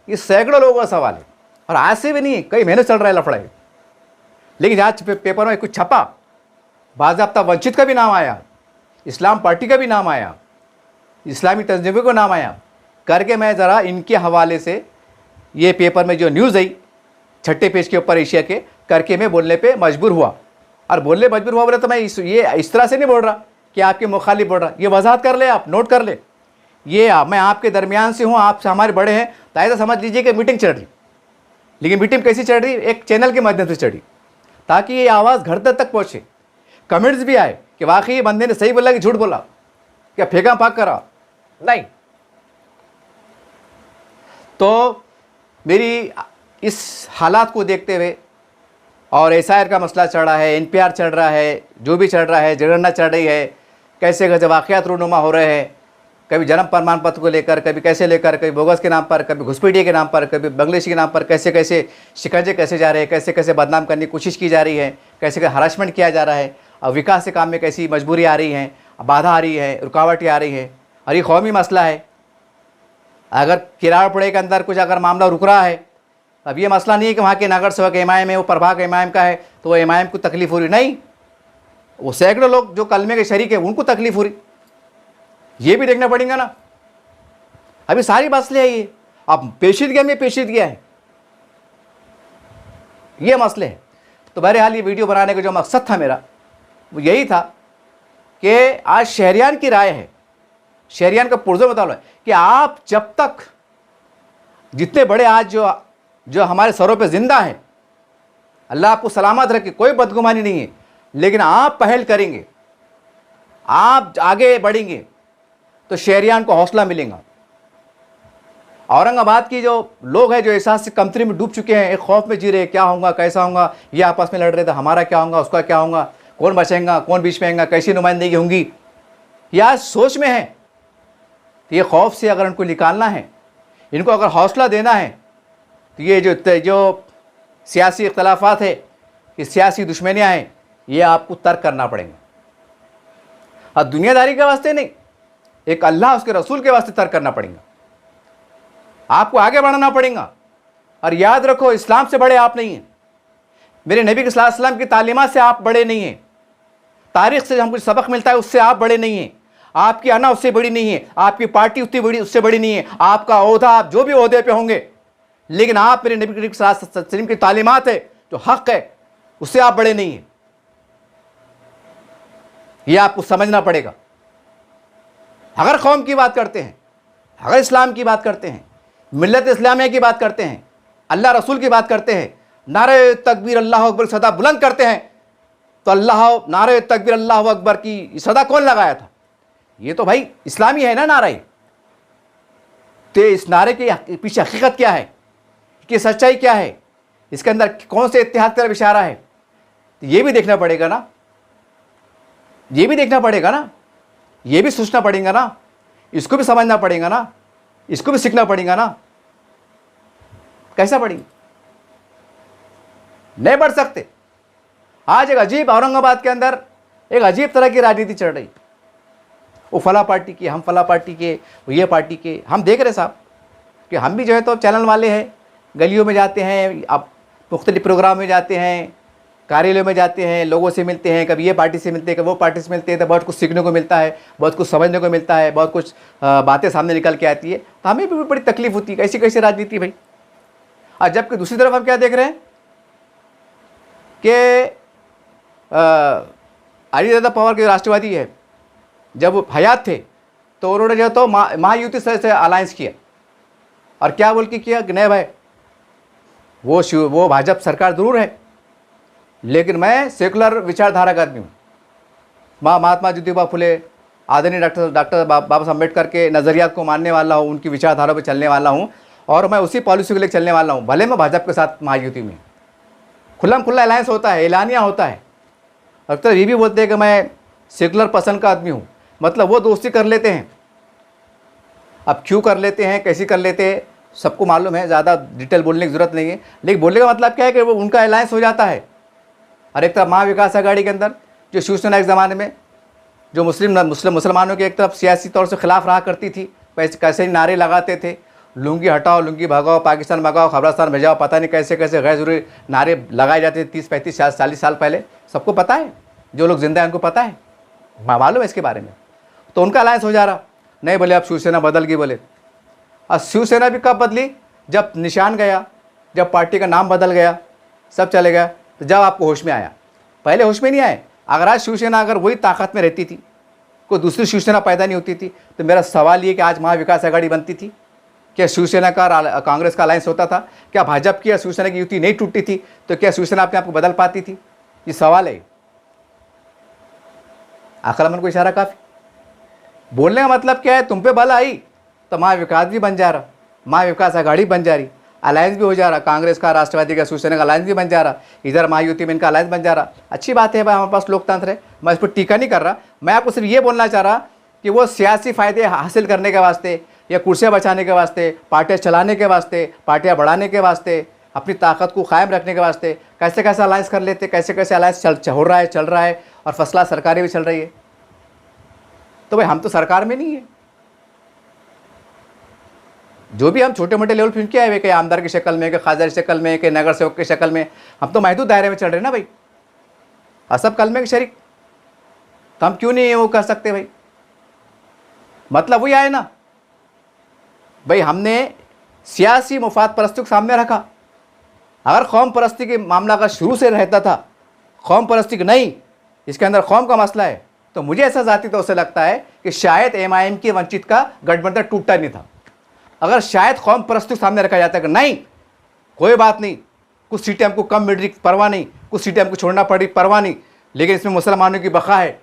ये सैकड़ों लोगों का सवाल है। और आज से भी नहीं है, कई महीने चल रहा है लफड़ा है। लेकिन आज पेपर में कुछ छपा, बाज़ाब्ता वंचित का भी नाम आया, इस्लाम पार्टी का भी नाम आया, इस्लामी तंजीमों का नाम आया करके, मैं ज़रा इनके हवाले से ये पेपर में जो न्यूज़ आई छठे पेज के ऊपर एशिया के करके मैं बोलने पे मजबूर हुआ। और बोलने मजबूर हुआ बोले तो मैं इस तरह से नहीं बोल रहा कि आपके मुखालिफ बोल रहा। ये वजाहत कर ले, आप नोट कर ले। मैं आपके दरमियान से हूँ, आपसे हमारे बड़े हैं, तो ऐसा समझ लीजिए कि मीटिंग चल रही। लेकिन मीटिंग कैसी चल रही? एक चैनल के माध्यम से चल रही, ताकि ये आवाज़ घर तक पहुँचे, कमेंट्स भी आए कि वाकई ये बंदे ने सही बोला कि झूठ बोला, क्या फेंका पाक करा। नहीं, तो मेरी इस हालात को देखते हुए, और एसआईआर का मसला चल रहा है, एनपीआर चल रहा है, जो भी चल रहा है, जनगणना चल रही है, कैसे कैसे वाक़यात रूनुमा हो रहे हैं, कभी जन्म प्रमाण पत्र को लेकर, कभी कैसे लेकर, कभी बोगस के नाम पर, कभी घुसपैठिए के नाम पर, कभी बंगलादेशी के नाम पर, कैसे कैसे शिकंजे कैसे जा रहे हैं, कैसे कैसे बदनाम करने की कोशिश की जा रही है, कैसे कैसे हरासमेंट किया जा रहा है, और विकास के काम में कैसी मजबूरी आ रही है, बाधा आ रही है, रुकावटें आ रही है। और ये कौमी मसला है। अगर किराड़पुड़े के अंदर कुछ अगर मामला रुक रहा है, अब ये मसला नहीं है कि वहाँ के नगर सेवक एमआईएम है, वो प्रभाग एमआईएम का है तो वो एमआईएम को तकलीफ हो रही, नहीं, वो सैकड़ों लोग जो कलमे के शरीक है उनको तकलीफ हो रही। ये भी देखना पड़ेगा ना। अभी सारी मसले है ये, अब पेचीदगी में पेचीदगी है, ये मसले हैं। तो बहरहाल ये वीडियो बनाने का जो मकसद था मेरा वो यही था कि आज शहरियान की राय है, शहरियान का पुरज़ोर मुताला है कि आप जब तक जितने बड़े आज जो हमारे सरों पे ज़िंदा है, अल्लाह आपको सलामत रखे, कोई बदगुमानी नहीं है, लेकिन आप पहल करेंगे, आप आगे बढ़ेंगे तो शहरियान को हौसला मिलेगा। औरंगाबाद की जो लोग हैं जो एहसास से कमतरी में डूब चुके हैं, एक खौफ में जी रहे, क्या होगा, कैसा होगा, ये आपस में लड़ रहे थे, हमारा क्या होगा, उसका क्या होगा, कौन बचेगा, कौन बीच में आएगा, कैसी नुमाइंदगी होंगी, या सोच में है। तो ये खौफ से अगर उनको निकालना है, इनको अगर हौसला देना है, तो ये जो सियासी इख्तलाफात है, ये सियासी दुश्मनियाँ हैं, ये आपको तर्क करना पड़ेगा। और दुनियादारी के वास्ते नहीं, एक अल्लाह उसके रसूल के वास्ते तर्क करना पड़ेगा। आपको आगे बढ़ना पड़ेगा। और याद रखो, इस्लाम से बड़े आप नहीं हैं, मेरे नबी के सल्लल्लाहु अलैहि वसल्लम की तालीमात से आप बड़े नहीं हैं, तारीख़ से हमको सबक मिलता है उससे आप बड़े नहीं हैं, आपकी अना उससे बड़ी नहीं है, आपकी पार्टी उतनी बड़ी उससे बड़ी नहीं है, आपका ओहदा, आप जो भी ओहदे पे होंगे, लेकिन आप मेरे नबी करीम सल्लल्लाहु अलैहि वसल्लम की तालीमात है जो हक़ है उससे आप बड़े नहीं हैं। यह आपको समझना पड़ेगा। अगर कौम की बात करते हैं, अगर इस्लाम की बात करते हैं, मिल्लत इस्लामिया की बात करते हैं, अल्लाह रसूल की बात करते हैं, नारे तकबीर अल्लाह अकबर सदा बुलंद करते हैं, तो नारे तकबीर अल्लाह अकबर की सदा कौन लगाया था? ये तो भाई इस्लामी है ना नारा। तो इस नारे के पीछे हकीकत क्या है, कि सच्चाई क्या है, इसके अंदर कौन से इत्तेहाद की तरफ इशारा है, तो ये भी देखना पड़ेगा ना, ये भी देखना पड़ेगा ना, ये भी सोचना पड़ेगा ना, इसको भी समझना पड़ेगा ना, इसको भी सीखना पड़ेगा ना। कैसा पढ़ेंगे? नहीं बढ़ सकते। आज एक अजीब, औरंगाबाद के अंदर एक अजीब तरह की राजनीति चल रही, वो फला पार्टी के, हम फला पार्टी के, वो ये पार्टी के। हम देख रहे साहब कि हम भी जो है तो चैनल वाले हैं, गलियों में जाते हैं, अब मुख्तलिफ प्रोग्राम में जाते हैं, कार्यालय में जाते हैं, लोगों से मिलते हैं, कभी ये पार्टी से मिलते हैं, कभी वो पार्टी से मिलते हैं, तो बहुत कुछ सीखने को मिलता है, बहुत कुछ समझने को मिलता है, बहुत कुछ बातें सामने निकल के आती है। तो हमें भी बड़ी तकलीफ होती है, कैसी कैसी राजनीति भाई। और जबकि दूसरी तरफ हम क्या देख रहे हैं कि अली दादा पवार के राष्ट्रवादी है, जब वो हयात थे तो उन्होंने जो तो महायुति से अलायंस किया, और क्या बोल के किया कि नहीं भाई वो भाजपा सरकार जरूर है, लेकिन मैं सेकुलर विचारधारा का आदमी हूँ। महात्मा ज्योतिबा फुले, आदरणीय डॉक्टर बाबा साहब अम्बेडकर के नज़रियात को मानने वाला हूँ, उनकी विचारधारा पर चलने वाला हूँ, और मैं उसी पॉलिसी को लेकर चलने वाला हूँ। भले मैं भाजपा के साथ महायुति में, खुल्लम खुल्ला अलायंस होता है, एलानिया होता है। अब तो ये भी बोलते हैं कि मैं सेकुलर पसंद का आदमी हूँ, मतलब वो दोस्ती कर लेते हैं। अब क्यों कर लेते हैं, कैसी कर लेते हैं, सबको मालूम है, ज़्यादा डिटेल बोलने की ज़रूरत नहीं है। लेकिन बोलने का मतलब क्या है कि वो उनका अलायंस हो जाता है। और एक तरफ महाविकास आघाड़ी के अंदर जो शिवसेना एक ज़माने में जो मुसलमानों के एक तरफ सियासी तौर से खिलाफ रहा करती थी, कैसे नारे लगाते थे, लुंगी हटाओ, लुंगी भगाओ, पाकिस्तान भगाओ, खबरस्तान भेजाओ, पता नहीं कैसे कैसे गैर जरूरी नारे लगाए जाते थे 30, 35, 40 साल पहले। सबको पता है, जो लोग जिंदा हैं उनको पता है, मालूम है इसके बारे में। तो उनका अलायंस हो जा रहा। नहीं बोले अब शिवसेना बदल गई बोले। और शिवसेना भी कब बदली, जब निशान गया, जब पार्टी का नाम बदल गया, सब चले गया, तो जब आपको होश में आया। पहले होश में नहीं आए। अगर आज शिवसेना अगर वही ताकत में रहती थी, कोई दूसरी शिवसेना पैदा नहीं होती थी, तो मेरा सवाल ये कि आज महाविकास आघाड़ी बनती थी क्या? शिवसेना का कांग्रेस का अलायंस होता था क्या? भाजपा की या शिवसेना की युति नहीं टूटती थी तो क्या शिवसेना अपने आप को बदल पाती थी? ये सवाल है। अक्लमंद को इशारा काफी। बोलने का मतलब क्या है, तुम पे बल आई तो महाविकास भी बन जा रहा, महाविकास आघाड़ी बन जा रही, अलायंस भी हो जा रहा, कांग्रेस का, राष्ट्रवादी का, शिवसेना का अलायंस भी बन जा रहा, इधर महायुति में इनका अलायंस बन जा रहा। अच्छी बात है भाई, हमारे पास लोकतंत्र है, मैं इस पर टीका नहीं कर रहा। मैं आपको सिर्फ ये बोलना चाह रहा कि वो सियासी फ़ायदे हासिल करने के वास्ते या कुर्सियाँ बचाने के वास्ते, पार्टियाँ चलाने के वास्ते, पार्टियाँ बढ़ाने के वास्ते, अपनी ताकत को कायम रखने के वास्ते कैसे कैसे अलायंस कर लेते, कैसे कैसे अलायंस हो रहा है, चल रहा है, और फसला सरकारें भी चल रही है। तो भाई हम तो सरकार में नहीं है, जो भी हम छोटे मोटे लेवल पर क्या है, कहीं आमदार की शक्ल में, कहीं खासदार की शक्ल में, कहीं नगर सेवक की शक्ल में, हम तो महदूद दायरे में चल रहे हैं ना भाई, असब कलमे के शरीक। तो हम क्यों नहीं वो कर सकते भाई? मतलब वही आए ना भाई, हमने सियासी मुफाद परस्ती को सामने रखा। अगर कौम परस्ती के मामला अगर शुरू से रहता था, कौम परस्ती नहीं, इसके अंदर कौम का मसला है, तो मुझे ऐसा जाती तौर से लगता है कि शायद एमआईएम की वंचित का गठबंधन टूटता नहीं था। अगर शायद कौम परस्ती को सामने रखा जाता है कि नहीं कोई बात नहीं, कुछ सीटें हमको कम मिल रही परवाह नहीं, कुछ सीटें हमको छोड़ना पड़ी परवाह नहीं, लेकिन इसमें मुसलमानों की बका है,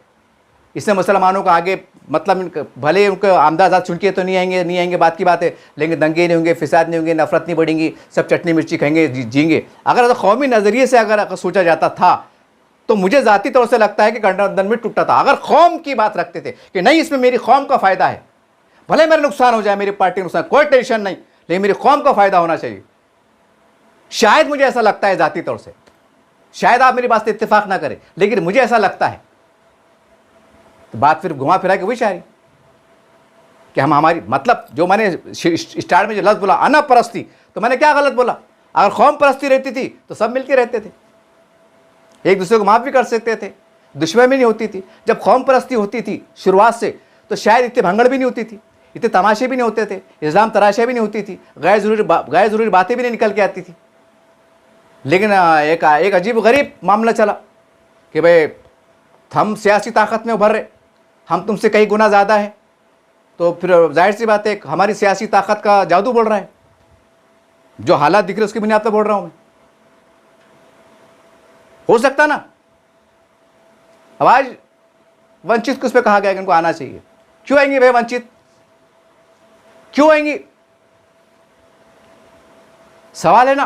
इससे मुसलमानों को आगे, मतलब भले उनको आमदाजात चुनके तो नहीं आएंगे बात की बात है, लेकिन दंगे नहीं होंगे, फिसाद नहीं होंगे, नफरत नहीं बढ़ेंगी, सब चटनी मिर्ची खाएंगे, जीएंगे। अगर कौमी नज़रिए से अगर सोचा जाता था तो मुझे ज़ाती तौर से लगता है कि गठबंधन में टूटा था। अगर कौम की बात रखते थे कि नहीं इसमें मेरी कौम का फ़ायदा है, भले मेरा नुकसान हो जाए, मेरी पार्टी का नुकसान, कोई टेंशन नहीं, लेकिन मेरी कौम का फ़ायदा होना चाहिए, शायद मुझे ऐसा लगता है ज़ाती तौर से। शायद आप मेरी बात से इत्तेफाक ना करें, लेकिन मुझे ऐसा लगता है। तो बात फिर घुमा फिरा के वही चाह रही कि हम हमारी, मतलब जो मैंने स्टार्ट में जो लफ्ज़ बोला अना परस्ती, तो मैंने क्या गलत बोला? अगर कौम परस्ती रहती थी तो सब मिलके रहते थे, एक दूसरे को माफ़ भी कर सकते थे, दुश्मनी भी नहीं होती थी। जब कौम परस्ती होती थी शुरुआत से तो शायद इतने भंगड़ भी नहीं होती थी, इतने तमाशे भी नहीं होते थे, इल्ज़ाम तराशे भी नहीं होती थी, गैर ज़रूरी बातें भी नहीं निकल के आती थी। लेकिन एक अजीब गरीब मामला चला कि भाई हम सियासी ताकत में उभर रहे, हम तुमसे कई गुना ज़्यादा है, तो फिर जाहिर सी बात है हमारी सियासी ताकत का जादू बोल रहा है। जो हालात दिख रहे उसकी बुनियाद पर बोल रहा हूँ मैं। हो सकता ना अब आज वंचित किस पे कहा गया कि इनको आना चाहिए? क्यों आएंगे भाई वंचित, क्यों आएंगी? सवाल है ना,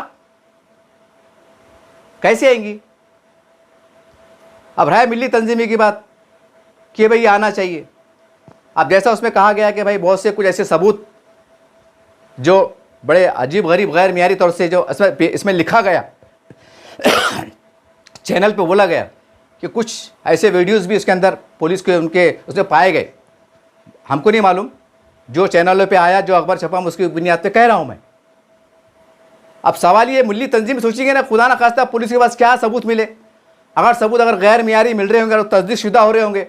कैसे आएंगी? अब है मिली तंजीमी की बात कि भाई आना चाहिए। अब जैसा उसमें कहा गया कि भाई बहुत से कुछ ऐसे सबूत जो बड़े अजीब गरीब गैर मियारी तौर से जो इसमें लिखा गया चैनल पे बोला गया कि कुछ ऐसे वीडियोस भी उसके अंदर पुलिस के उनके उसमें पाए गए। हमको नहीं मालूम, जो चैनलों पे आया, जो अखबार छपा, उसकी बुनियाद पे कह रहा हूं मैं। अब सवाल ये, मुल्ली तंजीम सोचेंगे ना, खुदा ना खास्ता पुलिस के पास क्या सबूत मिले, अगर सबूत अगर गैर मियारी मिल रहे होंगे और तस्दीक शुदा हो रहे होंगे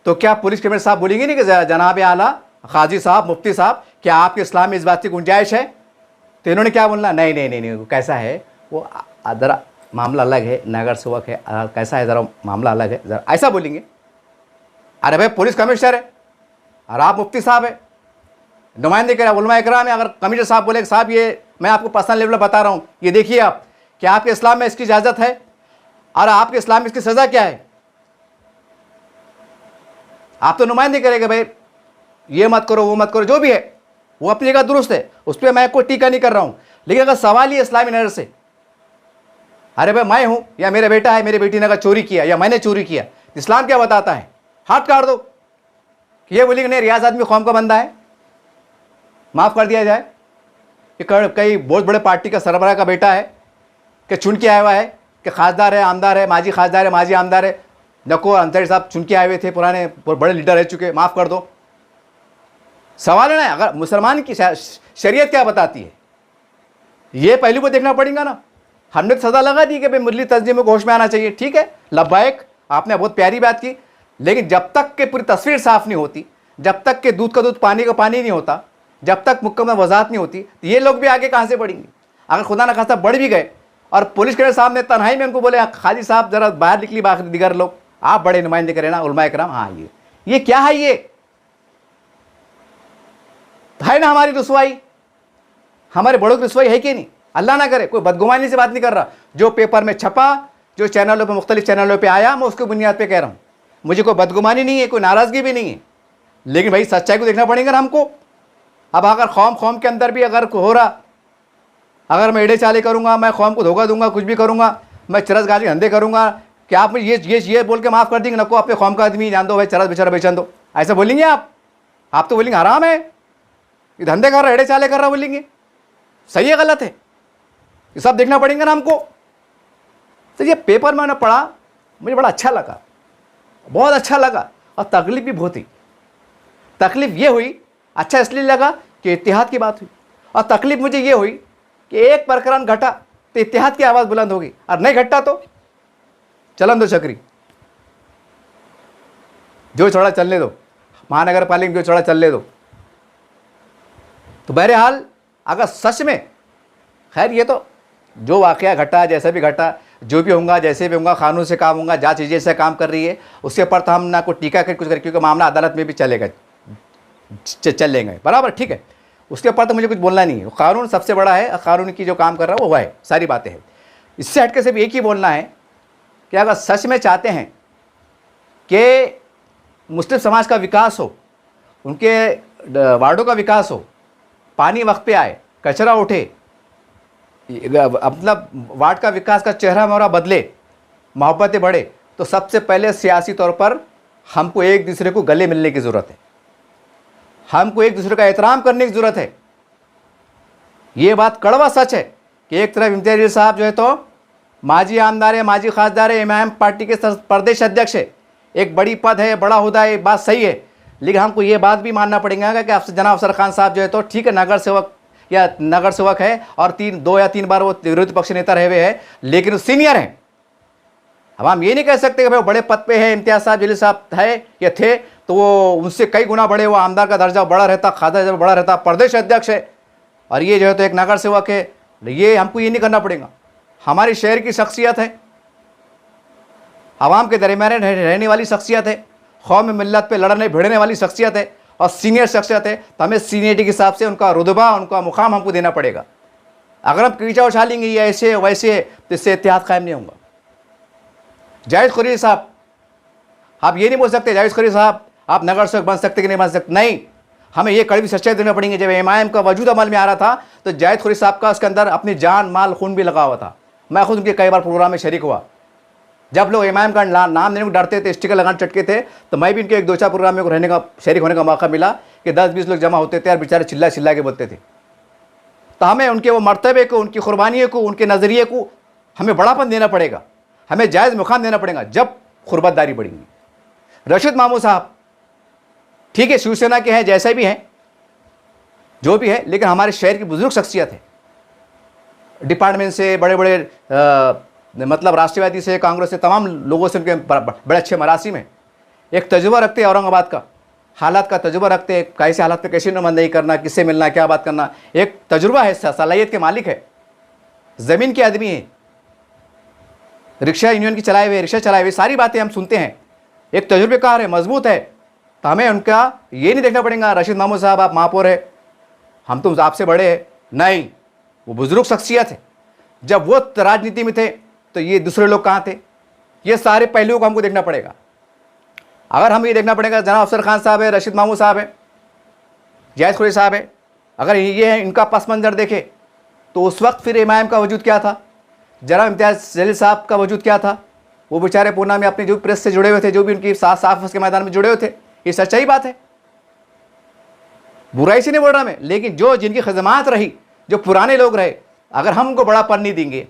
तो क्या पुलिस कमिश्नर साहब बोलेंगे नहीं कि जनाब आला काजी साहब, मुफ्ती साहब, क्या आपके इस्लाम में इस बात की गुंजाइश है? तो इन्होंने क्या बोलना, नहीं नहीं नहीं नहीं, कैसा है वो ज़रा मामला अलग है, नगर सेवक है, कैसा है ज़रा मामला अलग है, ज़रा ऐसा बोलेंगे। अरे भाई पुलिस कमिश्नर है और आप मुफ्ती साहब है, नुमाइंदे करा उलमा इकराम है। अगर कमिश्नर साहब बोले साहब ये मैं आपको पर्सनल लेवल पर बता रहा हूँ, ये देखिए आप, क्या आपके इस्लाम में इसकी इजाज़त है और आपके इस्लाम में इसकी सज़ा क्या है? आप तो नुमाइंदे करेंगे भाई ये मत करो वो मत करो, जो भी है वो अपनी जगह दुरुस्त है, उस पर मैं कोई टीका नहीं कर रहा हूँ। लेकिन अगर सवाल ये इस्लामी नज़र से, अरे भाई मैं हूँ या मेरा बेटा है, मेरी बेटी ने अगर चोरी किया या मैंने चोरी किया, इस्लाम क्या बताता है? हाथ काट दो। कि ये बोलेंगे नहीं रियाज आदमी कौम का बंदा है, माफ़ कर दिया जाए। कि कई बहुत बड़े पार्टी का सरबराह का बेटा है कि चुन के आया हुआ है कि खासदार है, आमदार है, माजी खासदार है, माजी आमदार है। नको अंसारी साहब चुन के आए हुए थे, पुराने बड़े लीडर रह चुके, माफ़ कर दो। सवाल है ना, अगर मुसलमान की शरीयत क्या बताती है, ये पहलू को देखना पड़ेगा ना। हमने तो सज़ा लगा दी कि भाई मुरली तंजीम में होश में आना चाहिए, ठीक है, लब्बाइक, आपने बहुत प्यारी बात की। लेकिन जब तक के पूरी तस्वीर साफ़ नहीं होती, जब तक के दूध का दूध पानी का पानी नहीं होता, जब तक मुकम्मल वजाहत नहीं होती, तो ये लोग भी आगे कहाँ से बढ़ेंगे? अगर खुदा न खास्ता बढ़ भी गए और पुलिस के साहब ने तन्हाई में उनको बोले खाजी साहब ज़रा बाहर निकली, बाकी दिगर लोग आप बड़े नुमाइंदे करें ना उलमा इकराम, हाँ ये क्या है? ये है ना हमारी रसवाई, हमारे बड़ों की रसवाई है कि नहीं? अल्लाह ना करे, कोई बदगुमानी से बात नहीं कर रहा। जो पेपर में छपा, जो चैनलों पे मुख्तलिफ चैनलों पे आया, मैं उसकी बुनियाद पे कह रहा हूँ। मुझे कोई बदगुमानी नहीं है, कोई नाराज़गी भी नहीं है, लेकिन भाई सच्चाई को देखना पड़ेगा ना हमको। अब अगर कौम के अंदर भी अगर हो रहा, अगर मैं एड़े चाले करूँगा, मैं कौम को धोखा दूंगा, कुछ भी करूँगा, मैं चरस गाली धंधे करूँगा, क्या आप मुझे ये बोल के माफ़ कर देंगे? नको अपने कौम का आदमी जान दो भाई, चरस बेचारा बेचन दो, ऐसा बोलेंगे आप तो बोलेंगे हराम है, ये धंधे कर रहा, एड़े चाले कर रहा, बोलेंगे सही है गलत है, ये सब देखना पड़ेगा ना हमको। तो ये पेपर मैंने पढ़ा, मुझे बड़ा अच्छा लगा, बहुत अच्छा लगा, और तकलीफ भी बहुत हुई। तकलीफ ये हुई, अच्छा इसलिए लगा कि इत्तेहाद की बात हुई, और तकलीफ मुझे ये हुई कि एक प्रकरण घटा तो इत्तेहाद की आवाज़ बुलंद होगी, और नहीं घटा तो चलन दो चक्री, जो छोड़ा चलने दो, महानगर पालिका जो छोड़ा चलने दो। तो बहरहाल अगर सच में, खैर ये तो जो वाक़या घटा, जैसे भी घटा, जो भी होगा, जैसे भी होगा, कानून से काम होगा, जांच चीज़ें से काम कर रही है, उसके ऊपर तो हम ना कोई टीका कर कुछ कर, क्योंकि मामला अदालत में भी चलेगा, चल लेंगे बराबर, ठीक है, उसके ऊपर तो मुझे कुछ बोलना नहीं है। कानून सबसे बड़ा है, कानून की जो काम कर रहा है वो है, सारी बातें हैं। इससे हटके सिर्फ एक ही बोलना है कि अगर सच में चाहते हैं कि मुस्लिम समाज का विकास हो, उनके वार्डों का विकास हो, पानी वक्त पे आए, कचरा उठे, मतलब वार्ड का विकास का चेहरा मोहरा बदले, मोहब्बतें बढ़े, तो सबसे पहले सियासी तौर पर हमको एक दूसरे को गले मिलने की ज़रूरत है, हमको एक दूसरे का एहतराम करने की ज़रूरत है। ये बात कड़वा सच है कि एक तरफ इम्तियाज़ जलील साहब जो है तो माजी आमदार है, माजी खासदार है, इमाम पार्टी के प्रदेश अध्यक्ष है, एक बड़ी पद है, बड़ा हुदा है, बात सही है। लेकिन हमको ये बात भी मानना पड़ेगा कि आपसे जनाब अफसर खान साहब जो है तो ठीक है, नगर सेवक है और 2 या 3 बार वो विरोधी पक्ष नेता रहे हुए हैं, लेकिन सीनियर हैं। अब हम ये नहीं कह सकते कि भाई बड़े पद पे है, इम्तियाज़ साहब जलील साहब है या थे तो वो उनसे कई गुना बड़े, वो आमदार का दर्जा बड़ा रहता, खासा दर्जा बड़ा रहता, प्रदेश अध्यक्ष है, और ये जो है तो एक नगर सेवक है। ये हमको ये नहीं करना पड़ेगा, हमारी शहर की शख्सियत है, आवाम के दरमियान रहने वाली शख्सियत है, कौम मिल्लत पे लड़ने भिड़ने वाली शख्सियत है, और सीनियर शख्सियत है, तो हमें सीनियरिटी के हिसाब से उनका रुतबा, उनका मुकाम हमको देना पड़ेगा। अगर हम कीचा उछालेंगे ये ऐसे वैसे, तो इससे इत्तेहाद कायम नहीं होगा। जावेद खुरी साहब, आप ये नहीं बोल सकते जावेद खुरी साहब आप नगर सेवक बन सकते कि नहीं बन सकते, नहीं, हमें ये कड़वी सच्चाई देना पड़ेंगे। जब इमाम का वजूद अमल में आ रहा था तो जावेद खुरी साहब का उसके अंदर अपनी जान माल खून भी लगा हुआ था। मैं खुद उनके कई बार प्रोग्राम में शरीक हुआ, जब लोग इमाम का नाम लेने को डरते थे, स्टिकर लगाने चटके थे, तो मैं भी इनके 1-2-4 प्रोग्राम में रहने का शरीक होने का मौका मिला कि 10-20 लोग जमा होते थे और बेचारे चिल्ला चिल्ला के बोलते थे। तो हमें उनके वो मर्तबे को, उनकी कुर्बानियों को, उनके नज़रिए को हमें बड़ापन देना पड़ेगा, हमें जायज़ मुकाम देना पड़ेगा जब खुरबतदारी बढ़ेंगी। रशीद मामू साहब ठीक है, शिवसेना के हैं, जैसे भी हैं, जो भी है, लेकिन हमारे शहर की बुजुर्ग शख्सियत है, डिपार्टमेंट से बड़े बड़े मतलब राष्ट्रवादी से, कांग्रेस से, तमाम लोगों से उनके बड़े अच्छे मरासी में एक तजुर्बा रखते हैं, औरंगाबाद का हालात का तजुर्बा रखते हैं, कैसे हालात में कैसे नुमाइंदगी करना, किससे मिलना, क्या बात करना, एक तजुर्बा है, सलाहियत के मालिक है, ज़मीन के आदमी है, रिक्शा यूनियन की चलाए हुए, रिक्शा चलाए हुए, सारी बातें हम सुनते हैं, एक तजुर्बेकार है, मजबूत है। तो हमें उनका ये नहीं देखना पड़ेगा रशीद महमूद साहब आप महापौर है, हम तुम आपसे बड़े हैं, नहीं, वो बुजुर्ग शख्सियत है। जब वो राजनीति में थे तो ये दूसरे लोग कहाँ थे, ये सारे पहलुओं को हमको देखना पड़ेगा। अगर हम ये देखना पड़ेगा जनाब अफसर खान साहब है, रशीद महमूद साहब है, जायद खुरेशी साहब है, अगर ये है इनका पस मंजर देखे तो उस वक्त फिर इमाम का वजूद क्या था, जनाब इम्तियाज़ जलील साहब का वजूद क्या था, वो बेचारे पूना में अपनी जो प्रेस से जुड़े हुए थे, जो भी उनकी साफ के मैदान में जुड़े हुए थे, ये सच्चाई बात है, बुराई से नहीं बोल रहा मैं, लेकिन जो जिनकी खदमात रही, जो पुराने लोग रहे, अगर हम उनको बड़ा पन नहीं देंगे,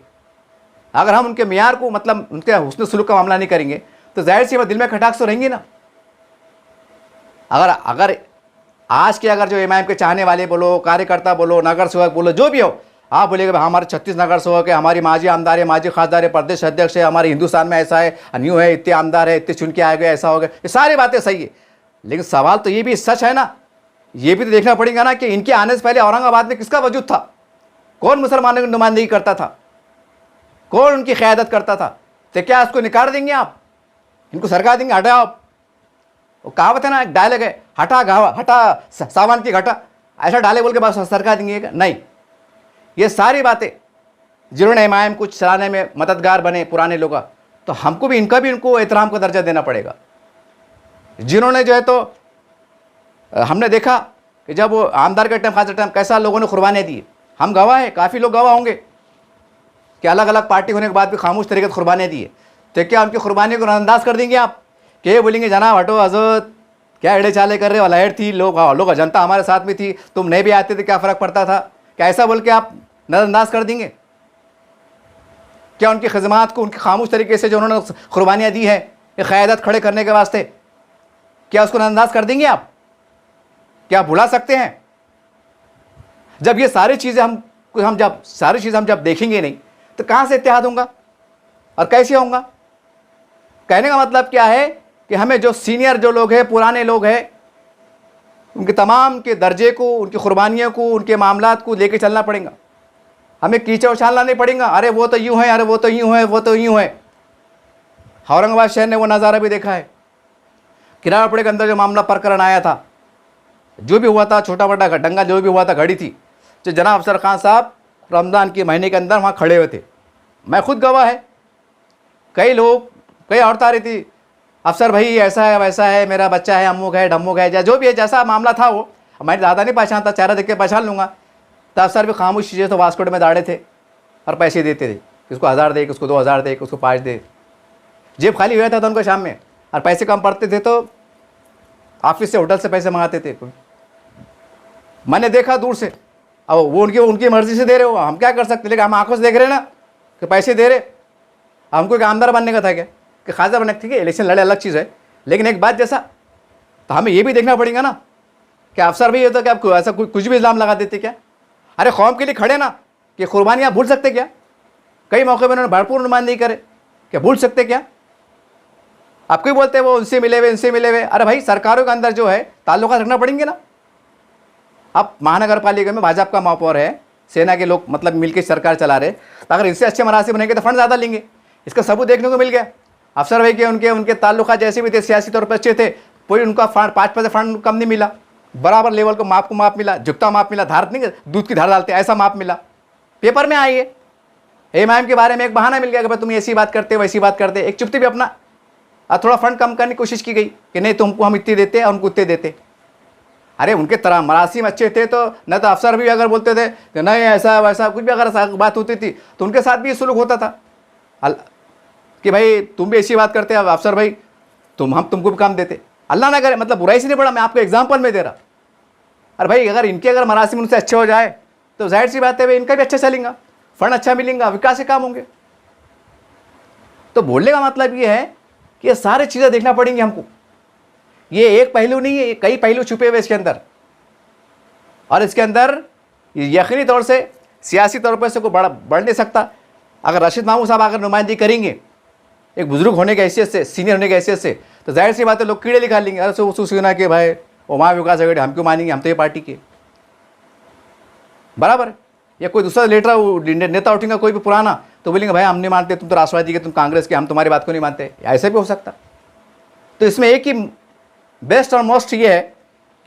अगर हम उनके मियार को मतलब उनके हुस्न सलूक का मामला नहीं करेंगे तो जाहिर सी बात दिल में खटाक तो रहेंगी ना। अगर आज के अगर जो इमाम के चाहने वाले बोलो, कार्यकर्ता बोलो, नगर सेवक बोलो, जो भी हो, आप बोलेगा हमारे 36 नगर सेवक है, हमारी माजी आमदार है, माजी खासदार है, प्रदेश अध्यक्ष है, हमारे हिंदुस्तान में ऐसा है, न्यू है, इतने आमदार है, इतने चुन के आ गए, ऐसा हो गया, ये सारी बातें सही है, लेकिन सवाल तो ये भी सच है ना, ये भी तो देखना पड़ेगा ना कि इनके आने से पहले औरंगाबाद में किसका वजूद था, कौन मुसलमानों की नुमाइंदगी करता था, कौन उनकी क़यादत करता था। तो क्या इसको निकाल देंगे आप, इनको सरकार देंगे, हटाओ आप, वो कहावत है ना, एक डायलॉग है, हटा सामान की घटा, ऐसा डाले बोल के बस सरकार देंगे, नहीं। ये सारी बातें जिन्होंने इमाम कुछ चलाने में मददगार बने पुराने लोग, तो हमको भी इनको एहतराम का दर्जा देना पड़ेगा। जिन्होंने जो है तो हमने देखा कि जब वो आमदार के टाइम, खास टाइम कैसा लोगों ने कुर्बानियाँ दी, हम गवाह हैं, काफ़ी लोग गवाह होंगे कि अलग अलग पार्टी होने के बाद भी खामोश तरीके से कुर्बानियाँ दी है। तो क्या उनकी कुर्बानी को नज़रअंदाज कर देंगे आप, कि ये बोलेंगे जनाब हटो हजरत, क्या एड़े चाले कर रहे हो, लहर थी, लोग जनता हमारे साथ में थी, तुम नहीं भी आते थे क्या फ़र्क पड़ता था, क्या ऐसा बोल के आप नज़रअंदाज कर देंगे? क्या उनकी खिदमात को, उनके खामोश तरीके से जो उन्होंने कुर्बानियाँ दी है ये क़यादत खड़े करने के वास्ते, क्या उसको नज़रअंदाज कर देंगे आप? क्या भुला सकते हैं? जब ये सारी चीज़ें हम जब देखेंगे नहीं तो कहाँ से इत्तेहाद होगा और कैसे होगा? कहने का मतलब क्या है कि हमें जो सीनियर जो लोग हैं, पुराने लोग हैं, उनके तमाम के दर्जे को, उनकी कुर्बानियों को, उनके मामलात को लेके चलना पड़ेगा। हमें कीचड़ उछालना नहीं पड़ेगा, अरे वो तो यूँ है, अरे वो तो यूँ है, वो तो यूँ है। औरंगाबाद शहर ने वो नज़ारा भी देखा है, किराड़पुरे के अंदर जो मामला प्रकरण आया था, जो भी हुआ था, छोटा मोटा दंगा जो भी हुआ था, घड़ी थी, जो जनाब अफसर खान साहब रमज़ान के महीने के अंदर वहाँ खड़े हुए थे, मैं खुद गवाह है, कई लोग, कई औरतें आ रही थी, अफसर भाई ऐसा है वैसा है, मेरा बच्चा है, अमुक है ढमुक है, जो भी है, जैसा मामला था वो, मैं ज़्यादा नहीं पहचानता, चेहरा देख के पहचान लूँगा। तो अफसर भी खामोश चीज़ें तो वास्कोट में दाड़े थे और पैसे देते थे, किसको 1000 दे, किसको 2000 दे, किसको 5 दे, जेब खाली हुआ था उनको शाम में, और पैसे कम पड़ते थे तो ऑफिस से, होटल से पैसे मंगाते थे। मैंने देखा दूर से, अब वो उनकी मर्ज़ी से दे रहे हो, हम क्या कर सकते, लेकिन हम आंखों से देख रहे हैं ना कि पैसे दे रहे। हमको एक आमदार बनने का था क्या, कि खासा बनने, ठीक है इलेक्शन लड़े अलग चीज़ है, लेकिन एक बात जैसा तो हमें ये भी देखना पड़ेगा ना कि अफसर भी ये तो क्या आपको ऐसा कुछ भी इल्ज़ाम लगा देते क्या? अरे कौम के लिए खड़े ना, कि कुर्बानी आप भूल सकते क्या? कई मौके पर उन्होंने भरपूर नुमाइंदगी करे, क्या भूल सकते क्या? आपको ही बोलते हैं वो उनसे मिले हुए, इनसे मिले हुए, अरे भाई सरकारों के अंदर जो है ताल्लुकात रखना पड़ेंगे ना। अब महानगर पालिका में भाजपा का महापौर है, सेना के लोग मतलब मिलकर सरकार चला रहे, तो अगर इनसे अच्छे मनासिब बनेंगे तो फंड ज़्यादा लेंगे, इसका सबूत देखने को मिल गया। अफसर भाई के उनके ताल्लुकात जैसे भी थे, सियासी तौर पर अच्छे थे, कोई उनका फंड 5% फंड कम नहीं मिला, बराबर लेवल को माप मिला, झुकता माप मिला, धार नहीं दूध की धार डालते ऐसा माप मिला। पेपर में आई है इमाम के बारे में एक बहाना मिल गया कि भाई तुम ऐसी बात करते वैसी बात करते, एक चुप्ती भी अपना, और थोड़ा फंड कम करने की कोशिश की गई कि नहीं तुमको हम इतने देते और उनको उतने देते। अरे उनके तरह मरासिम अच्छे थे तो न तो अफसर भी अगर बोलते थे कि नहीं ऐसा वैसा कुछ भी अगर बात होती थी तो उनके साथ भी ये सुलूक होता था कि भाई तुम भी ऐसी बात करते, अब अफसर भाई तुमको भी काम देते। अल्लाह ना करे, मतलब बुराई से नहीं पड़ा, मैं आपको एग्जाम्पल में दे रहा। अरे भाई अगर मरासिम उनसे अच्छे हो जाए तो जाहिर सी बात है भाई इनका भी अच्छा चलेगा, फंड अच्छा मिलेगा, विकास के काम होंगे। तो बोलने का मतलब ये है कि ये सारी चीज़ें देखना पड़ेंगी हमको, ये एक पहलू नहीं है, कई पहलू छुपे हुए इसके अंदर, और इसके अंदर यकीनी तौर से सियासी तौर पर से कोई बढ़ नहीं सकता। अगर राशिद मामू साहब अगर नुमाइंदगी करेंगे एक बुजुर्ग होने की हैसियत से, सीनियर होने की हैसियत से, तो जाहिर सी बात है लोग कीड़े निकाल लेंगे। अरे सुना कि भाई वो वहाँ विकास अगड़े हम क्यों मानेंगे, हम तो ये पार्टी के बराबर है। या कोई दूसरा नेता उठेगा कोई भी पुराना, तो बोलेंगे भाई हम नहीं मानते, तुम तो राष्ट्रवादी के, तुम कांग्रेस के, हम तुम्हारी बात को नहीं मानते। ऐसे भी हो सकता। तो इसमें एक ही बेस्ट और मोस्ट ये है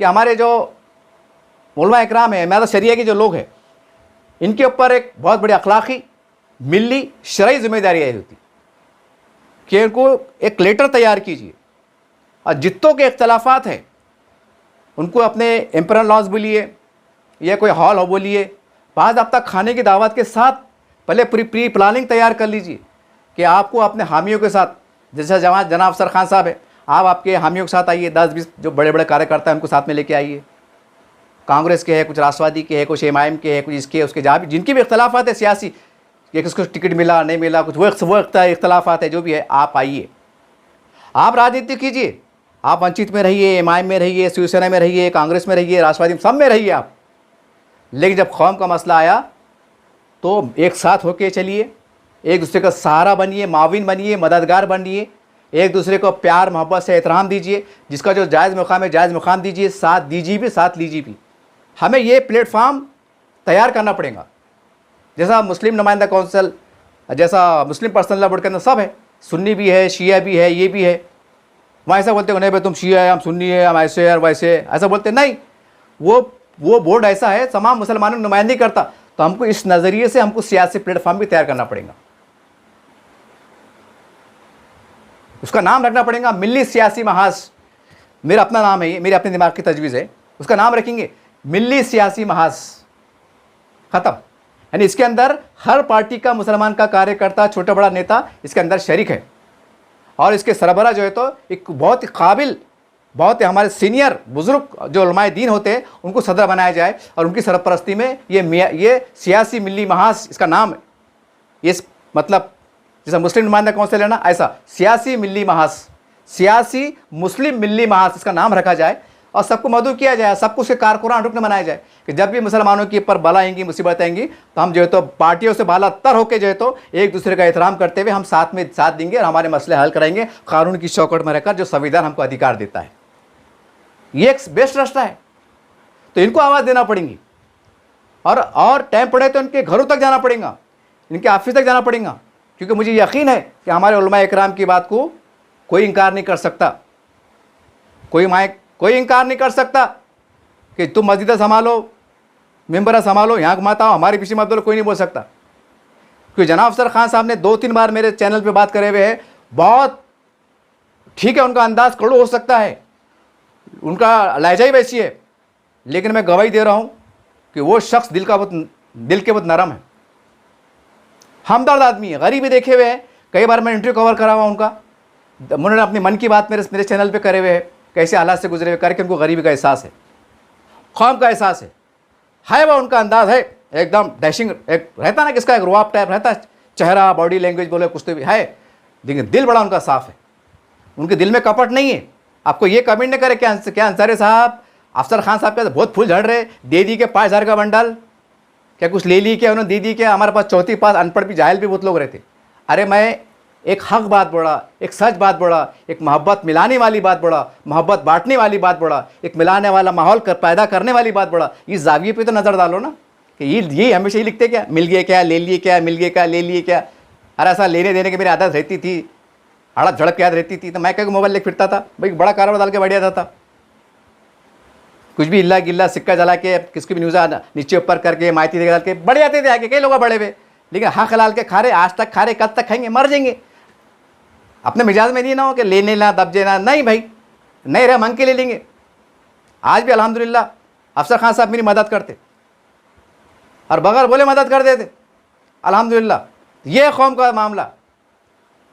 कि हमारे जो उलमा इकराम है, हमारा शरिया के जो लोग हैं, इनके ऊपर एक बहुत बड़ी अखलाकी मिली शरई जिम्मेदारी आई होती कि इनको एक लेटर तैयार कीजिए और जितों के इख्तलाफात हैं उनको अपने एम्परल लॉज बोलिए या कोई हॉल हो बोलिए, बाद अब तक खाने की दावत के साथ पहले प्री प्लानिंग तैयार कर लीजिए कि आपको अपने हामियों के साथ, जैसा जनाब अफसर खान साहब है, आप आपके हामियों के साथ आइए, 10-20 जो बड़े बड़े कार्यकर्ता हैं उनको साथ में लेके आइए। कांग्रेस के है, कुछ राष्ट्रवादी के है, कुछ एमआईएम के है, कुछ इसके उसके, जहाँ भी जिनकी भी इख्तलाफात है सियासी, कि किसको टिकट मिला नहीं मिला, कुछ वो इख्तलाफात है, जो भी है आप आइए, आप राजनीति कीजिए। आप वंचित में रहिए, एमआईएम में रहिए, शिवसेना में रहिए, कांग्रेस में रहिए, राष्ट्रवादी सब में रहिए आप, लेकिन जब कौम का मसला आया तो एक साथ होके चलिए, एक दूसरे का सहारा बनिए, माविन बनिए, मददगार बनिए, एक दूसरे को प्यार मोहब्बत से एहतराम दीजिए, जिसका जो जायज़ मुकाम है जायज़ मुकाम दीजिए, साथ दीजिए भी साथ लीजिए भी। हमें ये प्लेटफार्म तैयार करना पड़ेगा। जैसा मुस्लिम नुमाइंदा कौंसिल, जैसा मुस्लिम पर्सनल लॉ बोर्ड के अंदर सब है, सुन्नी भी है, शिया भी है, ये भी है। वहाँ ऐसा बोलते हो नहीं भाई तुम शिया है, हम सुन्नी है, हम ऐसे और वैसे, ऐसा बोलते नहीं। वो बोर्ड ऐसा है तमाम मुसलमानों की नुमाइंदगी करता। तो हमको इस नज़रिए से हमको सियासी प्लेटफॉर्म भी तैयार करना पड़ेगा। उसका नाम रखना पड़ेगा मिल्ली सियासी महाज। मेरा अपना नाम है, ये मेरे अपने दिमाग की तजवीज़ है, उसका नाम रखेंगे मिल्ली सियासी महाज। ख़त्म। यानी इसके अंदर हर पार्टी का, मुसलमान का कार्यकर्ता, छोटा बड़ा नेता इसके अंदर शरीक है। और इसके सरबराह जो है तो एक बहुत ही काबिल, बहुत ही हमारे सीनियर बुजुर्ग जो उलमाए दीन होते हैं उनको सदर बनाया जाए और उनकी सरपरस्ती में ये सियासी मिल्ली महाज इसका नाम है। ये मतलब जैसा मुस्लिम नुमाइंदा कौंसिल है ना, ऐसा सियासी मिल्ली महाज, सियासी मुस्लिम मिल्ली महाज इसका नाम रखा जाए और सबको मदऊ किया जाए, सबको उसके कारकुरान रुकन बनाया जाए कि जब भी मुसलमानों के ऊपर बला आएंगी, मुसीबत आएंगी, तो हम जो है तो पार्टियों से बाला तर होकर जो है तो एक दूसरे का एहतराम करते हुए हम साथ में साथ देंगे और हमारे मसले हल कराएंगे कानून की चौकट में रहकर, जो संविधान हमको अधिकार देता है। ये एक बेस्ट रास्ता है। तो इनको आवाज़ देना पड़ेगी और टाइम पड़े तो इनके घरों तक जाना पड़ेगा, इनके ऑफिस तक जाना पड़ेगा, क्योंकि मुझे यकीन है कि हमारे उलमा इकराम की बात को कोई इनकार नहीं कर सकता, कोई इनकार नहीं कर सकता कि तुम मस्जिद संभालो, मेंबर संभालो, यहाँ घुमाता हो, हमारे पीछे मत बोलो, कोई नहीं बोल सकता। क्योंकि जनाब अफसर खान साहब ने 2-3 बार मेरे चैनल पे बात करे हुए हैं। बहुत ठीक है, उनका अंदाज कड़ू हो सकता है, उनका लहजा ही वैसी है, लेकिन मैं गवाही दे रहा हूँ कि वो शख्स दिल के बहुत नरम है, हमदर्द आदमी है, गरीबी देखे हुए हैं। कई बार मैं इंटरव्यू कवर करा हुआ उनका, उन्होंने अपने मन की बात मेरे चैनल पे करे हुए हैं, कैसे हालात से गुजरे हुए, करके उनको गरीबी का एहसास है, खौफ का एहसास है वह उनका अंदाज है एकदम डैशिंग, एक रहता ना किसका एक रुआब टाइप रहता है, चेहरा बॉडी लैंग्वेज बोले कुछ तो भी है, लेकिन दिल बड़ा उनका साफ है, उनके दिल में कपट नहीं है। आपको ये कमेंट नहीं करे क्या अंसारी साहब, अफसर खान साहब का बहुत फूल झड़ रहे, दे दी के 5,000 का बंडल, क्या कुछ ले ली क्या, उन्होंने दे दी क्या, हमारे पास चौथी पास अनपढ़ भी जाहिल भी बहुत लोग रहते। अरे मैं एक हक बात बोला, एक सच बात बोला, एक मोहब्बत मिलाने वाली बात बोला, मोहब्बत बांटने वाली बात बोला, एक मिलाने वाला माहौल पैदा करने वाली बात बोला। इस जाविये पे तो नज़र डालो ना कि ये हमेशा ही लिखते क्या, मिल गए क्या, ले लिए क्या, मिल गए क्या, ले लिए क्या। अरे ऐसा लेने देने की मेरी आदत रहती थी, हड़प झड़प की आदत रहती थी, तो मैं क्या मोबाइल लेकर फिरता था भाई, बड़ा कारोबार डाल के बढ़िया था। कुछ भी हिल्ला गिल्ला सिक्का जला के किसकी भी न्यूज़ नीचे ऊपर करके माहिती दे डाल के बढ़ जाते थे आगे, कई लोग बड़े हुए, लेकिन हक हलाल के खा रहे, आज तक खा रहे, कब तक खाएंगे, मर जाएंगे। अपने मिजाज में नहीं ना हो कि लेने ना दबजे ना, नहीं भाई, नहीं रहे मांग के ले लेंगे। आज भी अल्हम्दुलिल्लाह अफसर खान साहब मेरी मदद करते और बगैर बोले मदद कर देते, अल्हम्दुलिल्लाह। ये कौम का मामला।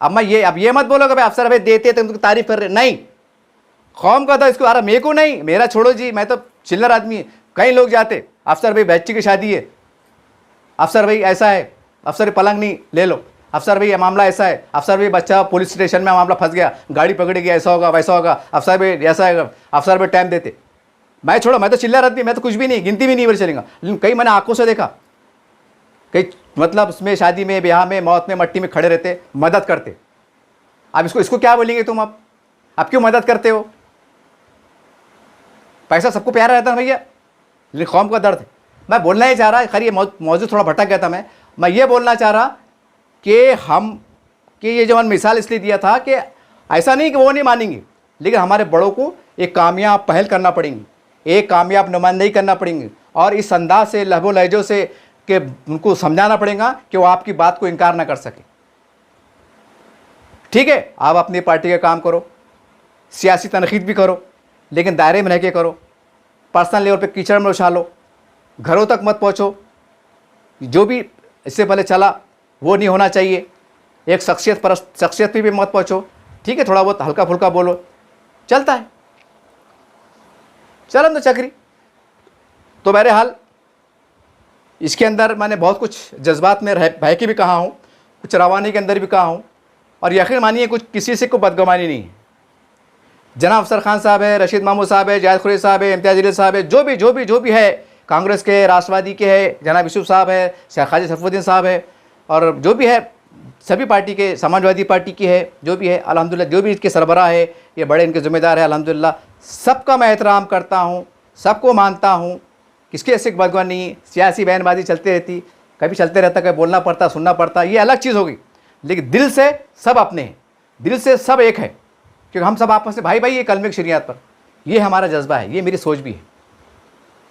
अब ये मत बोलो कि भाई अफसर भाई देते तो उनकी तारीफ कर रहे, नहीं, कौम का था इसको। अरे मेरे को नहीं, मेरा छोड़ो जी, मैं तो चिल्लर आदमी है। कई लोग जाते, अफसर भाई बच्ची की शादी है, अफसर भाई ऐसा है, अफसर पलंग नहीं ले लो, अफसर भाई मामला ऐसा है, अफसर भाई बच्चा पुलिस स्टेशन में मामला फंस गया, गाड़ी पकड़ेगी, ऐसा होगा वैसा होगा, अफसर भाई ऐसा है, अफसर भाई टाइम देते। मैं छोड़ो, मैं तो चिल्लर आदमी, मैं तो कुछ भी नहीं, गिनती भी नहीं बार चलेगा। लेकिन कई मैंने आंखों से देखा कई मतलब उसमें शादी में, ब्याह में, मौत में, मट्टी में खड़े रहते, मदद करते। अब इसको क्या बोलेंगे तुम? अब क्यों मदद करते हो? पैसा सबको प्यारा रहता है भैया, लेकिन कौम का दर्द है। मैं बोलना ही चाह रहा, खैर ये मौजूद थोड़ा भटक गया था। मैं ये बोलना चाह रहा कि ये जो मैंने मिसाल इसलिए दिया था कि ऐसा नहीं कि वो नहीं मानेंगे, लेकिन हमारे बड़ों को एक कामयाब पहल करना पड़ेगी, एक कामयाब नुमाइंदगी करना पड़ेंगे, और इस अंदाज से, लहबो लहजों से कि उनको समझाना पड़ेगा कि वो आपकी बात को इनकार ना कर सके। ठीक है, आप अपनी पार्टी का काम करो, सियासी तनकीद भी करो, लेकिन दायरे में रह के करो। पर्सनल लेवल पे कीचड़ में उछालो, घरों तक मत पहुँचो। जो भी इससे पहले चला वो नहीं होना चाहिए। एक शख्सियत पे भी मत पहुँचो। ठीक है, थोड़ा बहुत हल्का फुल्का बोलो, चलता है, चलन तो चक्री। तो बहरहाल इसके अंदर मैंने बहुत कुछ जज्बात में बह के भी कहा हूँ, कुछ रवानी के अंदर भी कहा हूँ, और यकीन मानिए कुछ किसी से कोई बदगुमानी नहीं है। जनाब अफसर खान साहब है, रशीद महमूद साहब है, जायद खुरेशी साहब है, इम्तियाज़ जलील साहब है, जो भी है, कांग्रेस के, राष्ट्रवादी के है, जनाब यूसुफ साहब है, शेख हाजी सरफुद्दीन साहब है, और जो भी है सभी पार्टी के, समाजवादी पार्टी की है, जो भी है अल्हम्दुलिल्लाह, जो भी इसके सरबराह है, ये बड़े इनके ज़िम्मेदार है अल्हम्दुलिल्लाह, सबका मैं एहतराम करता हूँ, सबको मानता हूँ। किसके ऐसे बदगुमान नहीं है। सियासी बयानबाजी चलती रहती, कभी चलते रहता, कभी बोलना पड़ता, सुनना पड़ता, ये अलग चीज़ होगी, लेकिन दिल से सब अपने हैं, दिल से सब एक है, क्योंकि हम सब आपस में भाई भाई ये कलमे की शरीयत पर, ये हमारा जज्बा है, ये मेरी सोच भी है,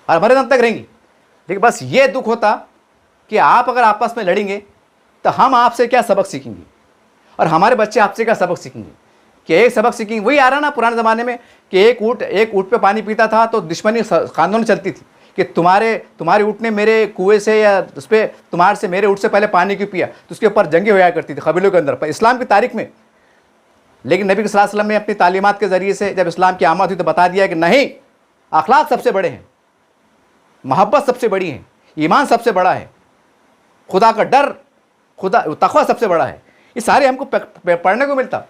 और हमारे दम तक रहेंगी। लेकिन बस ये दुख होता कि आप अगर आपस में लड़ेंगे तो हम आपसे क्या सबक सीखेंगे, और हमारे बच्चे आपसे क्या सबक सीखेंगे? कि एक सबक सीखेंगे, वही आ रहा ना पुराने ज़माने में कि एक ऊँट पे पानी पीता था तो दुश्मनी कानून चलती थी कि तुम्हारे ऊँट ने मेरे कुएं से या उस पर तुम्हारे से मेरे ऊँट से पहले पानी क्यों पिया, तो उसके ऊपर जंगें होया करती थी कबीलों के अंदर पर इस्लाम की तारीख में। लेकिन नबी सल्लल्लाहु अलैहि वसल्लम ने अपनी तालीमात के ज़रिए से जब इस्लाम की आमद हुई तो बता दिया कि नहीं, अखलाक सबसे बड़े हैं, मोहब्बत सबसे बड़ी है, ईमान सबसे बड़ा है, खुदा का डर, खुदा तक़वा सबसे बड़ा है। ये सारे हमको पढ़ने को मिलता,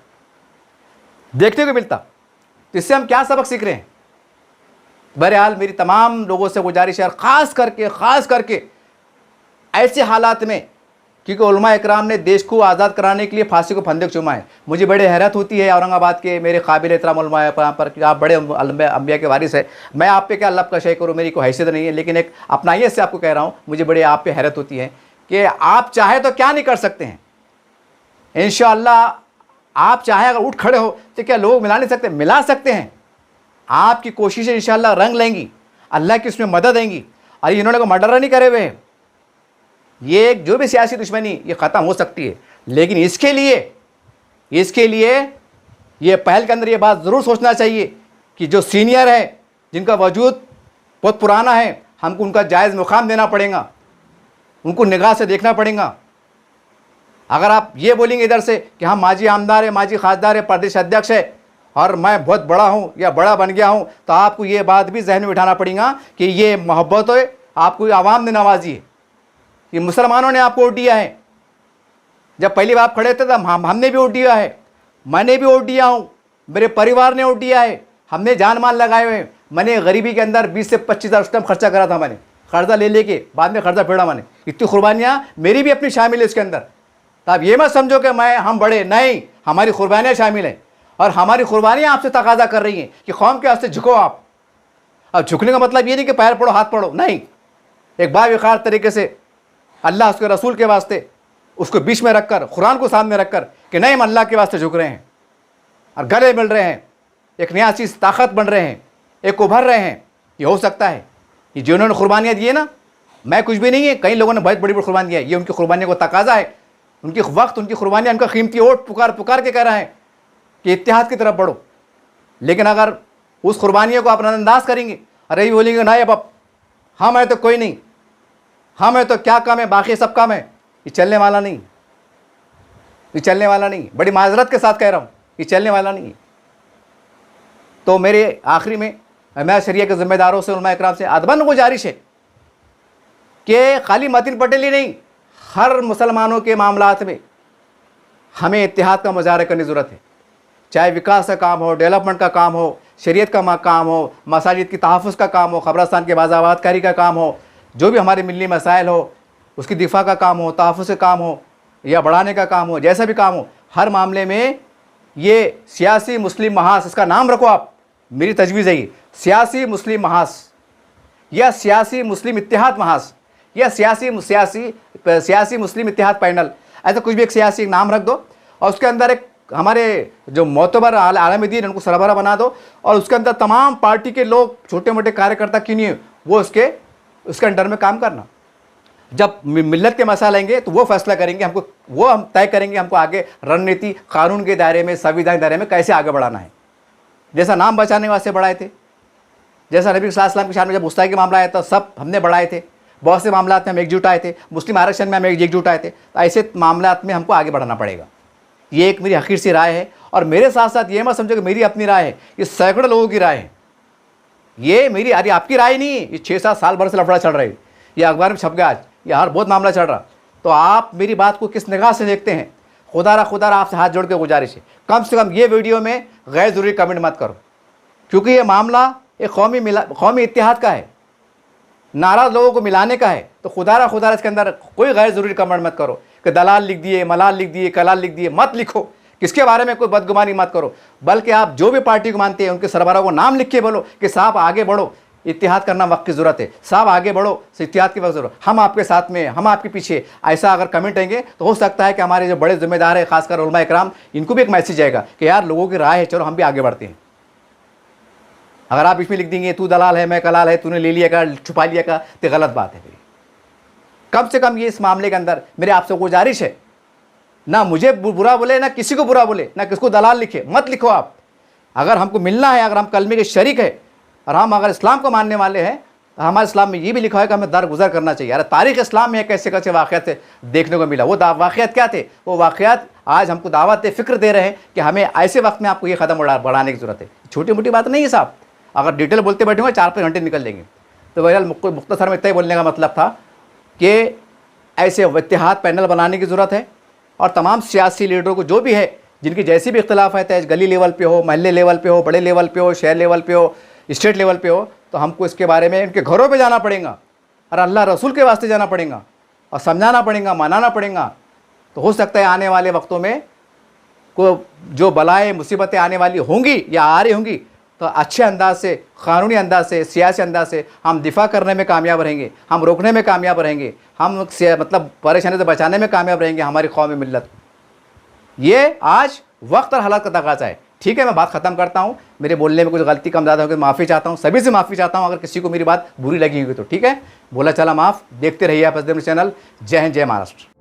देखने को मिलता, तो इससे हम क्या सबक सीख रहे हैं? बहरहाल मेरी तमाम लोगों से गुजारिश है, ख़ास करके ऐसे हालात में, क्योंकि उलमा इकराम ने देश को आज़ाद कराने के लिए फांसी को फंदे चुमा है। मुझे बड़े हैरत होती है औरंगाबाद के मेरे काबिल एहतराम उलमा पर कि आप बड़े अंबिया के वारिस है, मैं आप पे क्या लब का शय करूँ, मेरी कोई हैसियत नहीं है, लेकिन एक अपनाइयत से आपको कह रहा हूँ, मुझे बड़े आप पे हैरत होती है कि आप चाहे तो क्या नहीं कर सकते हैं। इंशाअल्लाह आप चाहे अगर उठ खड़े हो तो क्या लोग मिला नहीं सकते? मिला सकते हैं। आपकी कोशिशें इंशाअल्लाह रंग लेंगी, अल्लाह की उसमें मदद देंगी। और इन्होंने को मर्डर नहीं करे हुए हैं, ये जो भी सियासी दुश्मनी ये ख़त्म हो सकती है, लेकिन इसके लिए ये पहल के अंदर ये बात ज़रूर सोचना चाहिए कि जो सीनियर है, जिनका वजूद बहुत पुराना है, हमको उनका जायज़ मुकाम देना पड़ेगा, उनको निगाह से देखना पड़ेगा। अगर आप ये बोलेंगे इधर से कि हम माजी आमदार है, माजी खासदार है, प्रदेश अध्यक्ष है और मैं बहुत बड़ा हूँ या बड़ा बन गया हूँ, तो आपको ये बात भी जहन में बिठाना पड़ेगा कि ये मोहब्बत है, आपको आवाम ने नवाजी है, ये मुसलमानों ने आपको वोट दिया है। जब पहली बार खड़े थे तब हमने भी वोट दिया है, मैंने भी वोट दिया हूँ, मेरे परिवार ने वोट दिया है, हमने जान माल लगाए हुए हैं। मैंने गरीबी के अंदर 20 से 25 हज़ार उस टाइम खर्चा करा था, मैंने कर्जा ले लेके बाद में कर्जा फेड़ा मैंने। इतनी कुर्बानियाँ मेरी भी अपनी शामिल है इसके अंदर। तो आप ये मत समझो कि हम बड़े, नहीं, हमारी कुर्बानियाँ शामिल हैं और हमारी कुर्बानियाँ आपसे तकाजा कर रही हैं कि कौम के वास्ते झुको आप। अब झुकने का मतलब ये नहीं कि पैर पड़ो हाथ पड़ो, नहीं, एक बावकार तरीके से अल्लाह उसके रसूल के वास्ते उसको बीच में रखकर, कुरान को सामने रखकर कि नहीं हम अल्लाह के वास्ते झुक रहे हैं और गले मिल रहे हैं, एक नया चीज़ ताकत बन रहे हैं, एक उभर रहे हैं। ये हो सकता है। ये जिन्होंने कुर्बानियाँ दी है ना, मैं कुछ भी नहीं है, कई लोगों ने बहुत बड़ी बड़ी कुर्बानी दिया है, ये उनकी कुर्बानियों को तकाजा है, उनकी वक्त, उनकी कुर्बानियाँ, उनका कीमती वोट पुकार के कह रहे हैं कि इत्तेहाद की तरफ बढ़ो। लेकिन अगर उस कुर्बानियों को आप नज़रअंदाज करेंगे, अरे ये बोलेंगे ना अब हम है तो कोई नहीं, हम है तो क्या काम है, बाकी सब काम है, ये चलने वाला नहीं, ये चलने वाला नहीं। बड़ी माजरत के साथ कह रहा हूँ, ये चलने वाला नहीं। तो मेरे आखिरी में मैं शरिया के ज़िम्मेदारों से, उलमा इकराम से अदबन गुजारिश है कि खाली मतीन पटेल ही नहीं, हर मुसलमानों के मामलात में हमें इत्तेहाद का मुजाहरा करने की ज़रूरत है। चाहे विकास का काम हो, डेवलपमेंट का काम हो, शरीयत का काम हो, मसाजिद की तहफ़्फ़ुज़ का काम हो, क़ब्रिस्तान के बाज़ाबादकारी का काम हो, जो भी हमारे मिली मसाइल हो, उसकी दिफा का काम हो, तहफ़्फ़ुज़ का काम हो या बढ़ाने का काम हो, जैसा भी काम हो, हर मामले में ये सियासी मुस्लिम महास, इसका नाम रखो आप, मेरी तजवीज़ है ये, सियासी मुस्लिम महास या सियासी मुस्लिम इत्तेहाद महास या सियासी मुस्लिम इत्तेहाद पैनल, ऐसा कुछ भी एक सियासी नाम रख दो और उसके अंदर एक हमारे जो मोतबर आलम दीन उनको सरबराह बना दो और उसके अंदर तमाम पार्टी के लोग, छोटे मोटे कार्यकर्ता क्यों नहीं, वो उसके अंडर में काम करना। जब मिल्लत के मसाले आएंगे तो वो फैसला करेंगे, हम तय करेंगे हमको आगे रणनीति कानून के दायरे में, संविधान के दायरे में कैसे आगे बढ़ाना है। जैसा नाम बचाने वास्ते बढ़ाए थे, जैसा नबी सल्लल्लाहु अलैहि वसल्लम के सामने जब मुस्ताही के मामला आया था सब हमने बढ़ाए थे, बहुत से मामलात में हम एकजुट आए थे, मुस्लिम आरक्षण में हम एकजुट आए थे। तो ऐसे मामलात में हमको आगे बढ़ाना पड़ेगा। ये एक मेरी हकीर सी राय है और मेरे साथ साथ ये मत समझो कि मेरी अपनी राय है, ये सैकड़ों लोगों की राय है। ये मेरी, अरे आपकी राय नहीं, ये 6-7 साल भर से लफड़ा चल रहा है, ये अखबार में छप गया, आज ये हर बहुत मामला चल रहा। तो आप मेरी बात को किस निगाह से देखते हैं, खुदा आपसे हाथ जोड़ के गुजारिश है, कम से कम ये वीडियो में गैर ज़रूरी कमेंट मत करो, क्योंकि ये मामला एक कौमी इत्तेहाद का है, नाराज़ लोगों को मिलाने का है। तो खुदा इसके अंदर कोई गैर ज़रूरी कमेंट मत करो कि दलाल लिख दिए, मलाल लिख दिए, कलाल लिख दिए, मत लिखो, किसके बारे में कोई बदगुमानी मत करो, बल्कि आप जो भी पार्टी को मानते हैं उनके सरबराह को नाम लिख के बोलो कि साहब आगे बढ़ो, इत्तेहाद करना वक्त की ज़रूरत है, साहब आगे बढ़ो, इत्तेहाद की वक्त ज़रूरत, हम आपके साथ में, हम आपके पीछे। ऐसा अगर कमेंट आएंगे तो हो सकता है कि हमारे जो बड़े जिम्मेदार हैं, खासकर उलमा इकराम, इनको भी एक मैसेज आएगा कि यार लोगों की राय है, चलो हम भी आगे बढ़ते हैं। अगर आप इसमें लिख देंगे तू दलाल है, मैं कलाल है, तूने ले लिया का, छुपा लिया का, तो गलत बात है। कम से कम ये इस मामले के अंदर मेरे आपसे गुजारिश है, ना मुझे बुरा बोले, ना किसी को बुरा बोले, ना किसको दलाल लिखे, मत लिखो आप। अगर हमको मिलना है, अगर हम कलमे के शरीक है और हम अगर इस्लाम को मानने वाले हैं, तो हमारे इस्लाम में ये भी लिखा है कि हमें दरगुजर करना चाहिए। यार तारीख़ इस्लाम में कैसे कैसे वाक़यात देखने को मिला, वो वाक़यात क्या थे, वो वाक़यात आज हमको दावत फ़िक्र दे रहे हैं कि हमें ऐसे वक्त में आपको ये कदम बढ़ाने की ज़रूरत है। छोटी मोटी बात नहीं है साहब, अगर डिटेल बोलते बैठूंगा 4-5 घंटे निकल देंगे। तो बहरहाल मुख्तसर में इतना बोलने का मतलब था कि ऐसे इत्तेहाद पैनल बनाने की ज़रूरत है और तमाम सियासी लीडरों को जो भी है, जिनकी जैसी भी इख्तलाफ है, गली लेवल पे हो, महल्ले लेवल पे हो, बड़े लेवल पे हो, शहर लेवल पे हो, स्टेट लेवल पे हो, तो हमको इसके बारे में इनके घरों पे जाना पड़ेगा और अल्लाह रसूल के वास्ते जाना पड़ेगा और समझाना पड़ेगा, मनाना पड़ेगा। तो हो सकता है आने वाले वक्तों में को जो बलाएँ मुसीबतें आने वाली होंगी या आ रही होंगी, तो अच्छे अंदाज से, क़ानूनी अंदाज से, सियासी अंदाज से हम दिफा करने में कामयाब रहेंगे, हम रोकने में कामयाब रहेंगे, हम मतलब परेशानी से बचाने में कामयाब रहेंगे हमारी कौम मिल्लत। ये आज वक्त और हालात का तकाज़ा है। ठीक है, मैं बात ख़त्म करता हूँ। मेरे बोलने में कुछ गलती कम ज़्यादा होगी, माफ़ी चाहता हूँ, सभी से माफ़ी चाहता हूँ। अगर किसी को मेरी बात बुरी लगी होगी तो ठीक है, बोला चला माफ़। देखते रहिए आप चैनल। जय हिंद, जय महाराष्ट्र।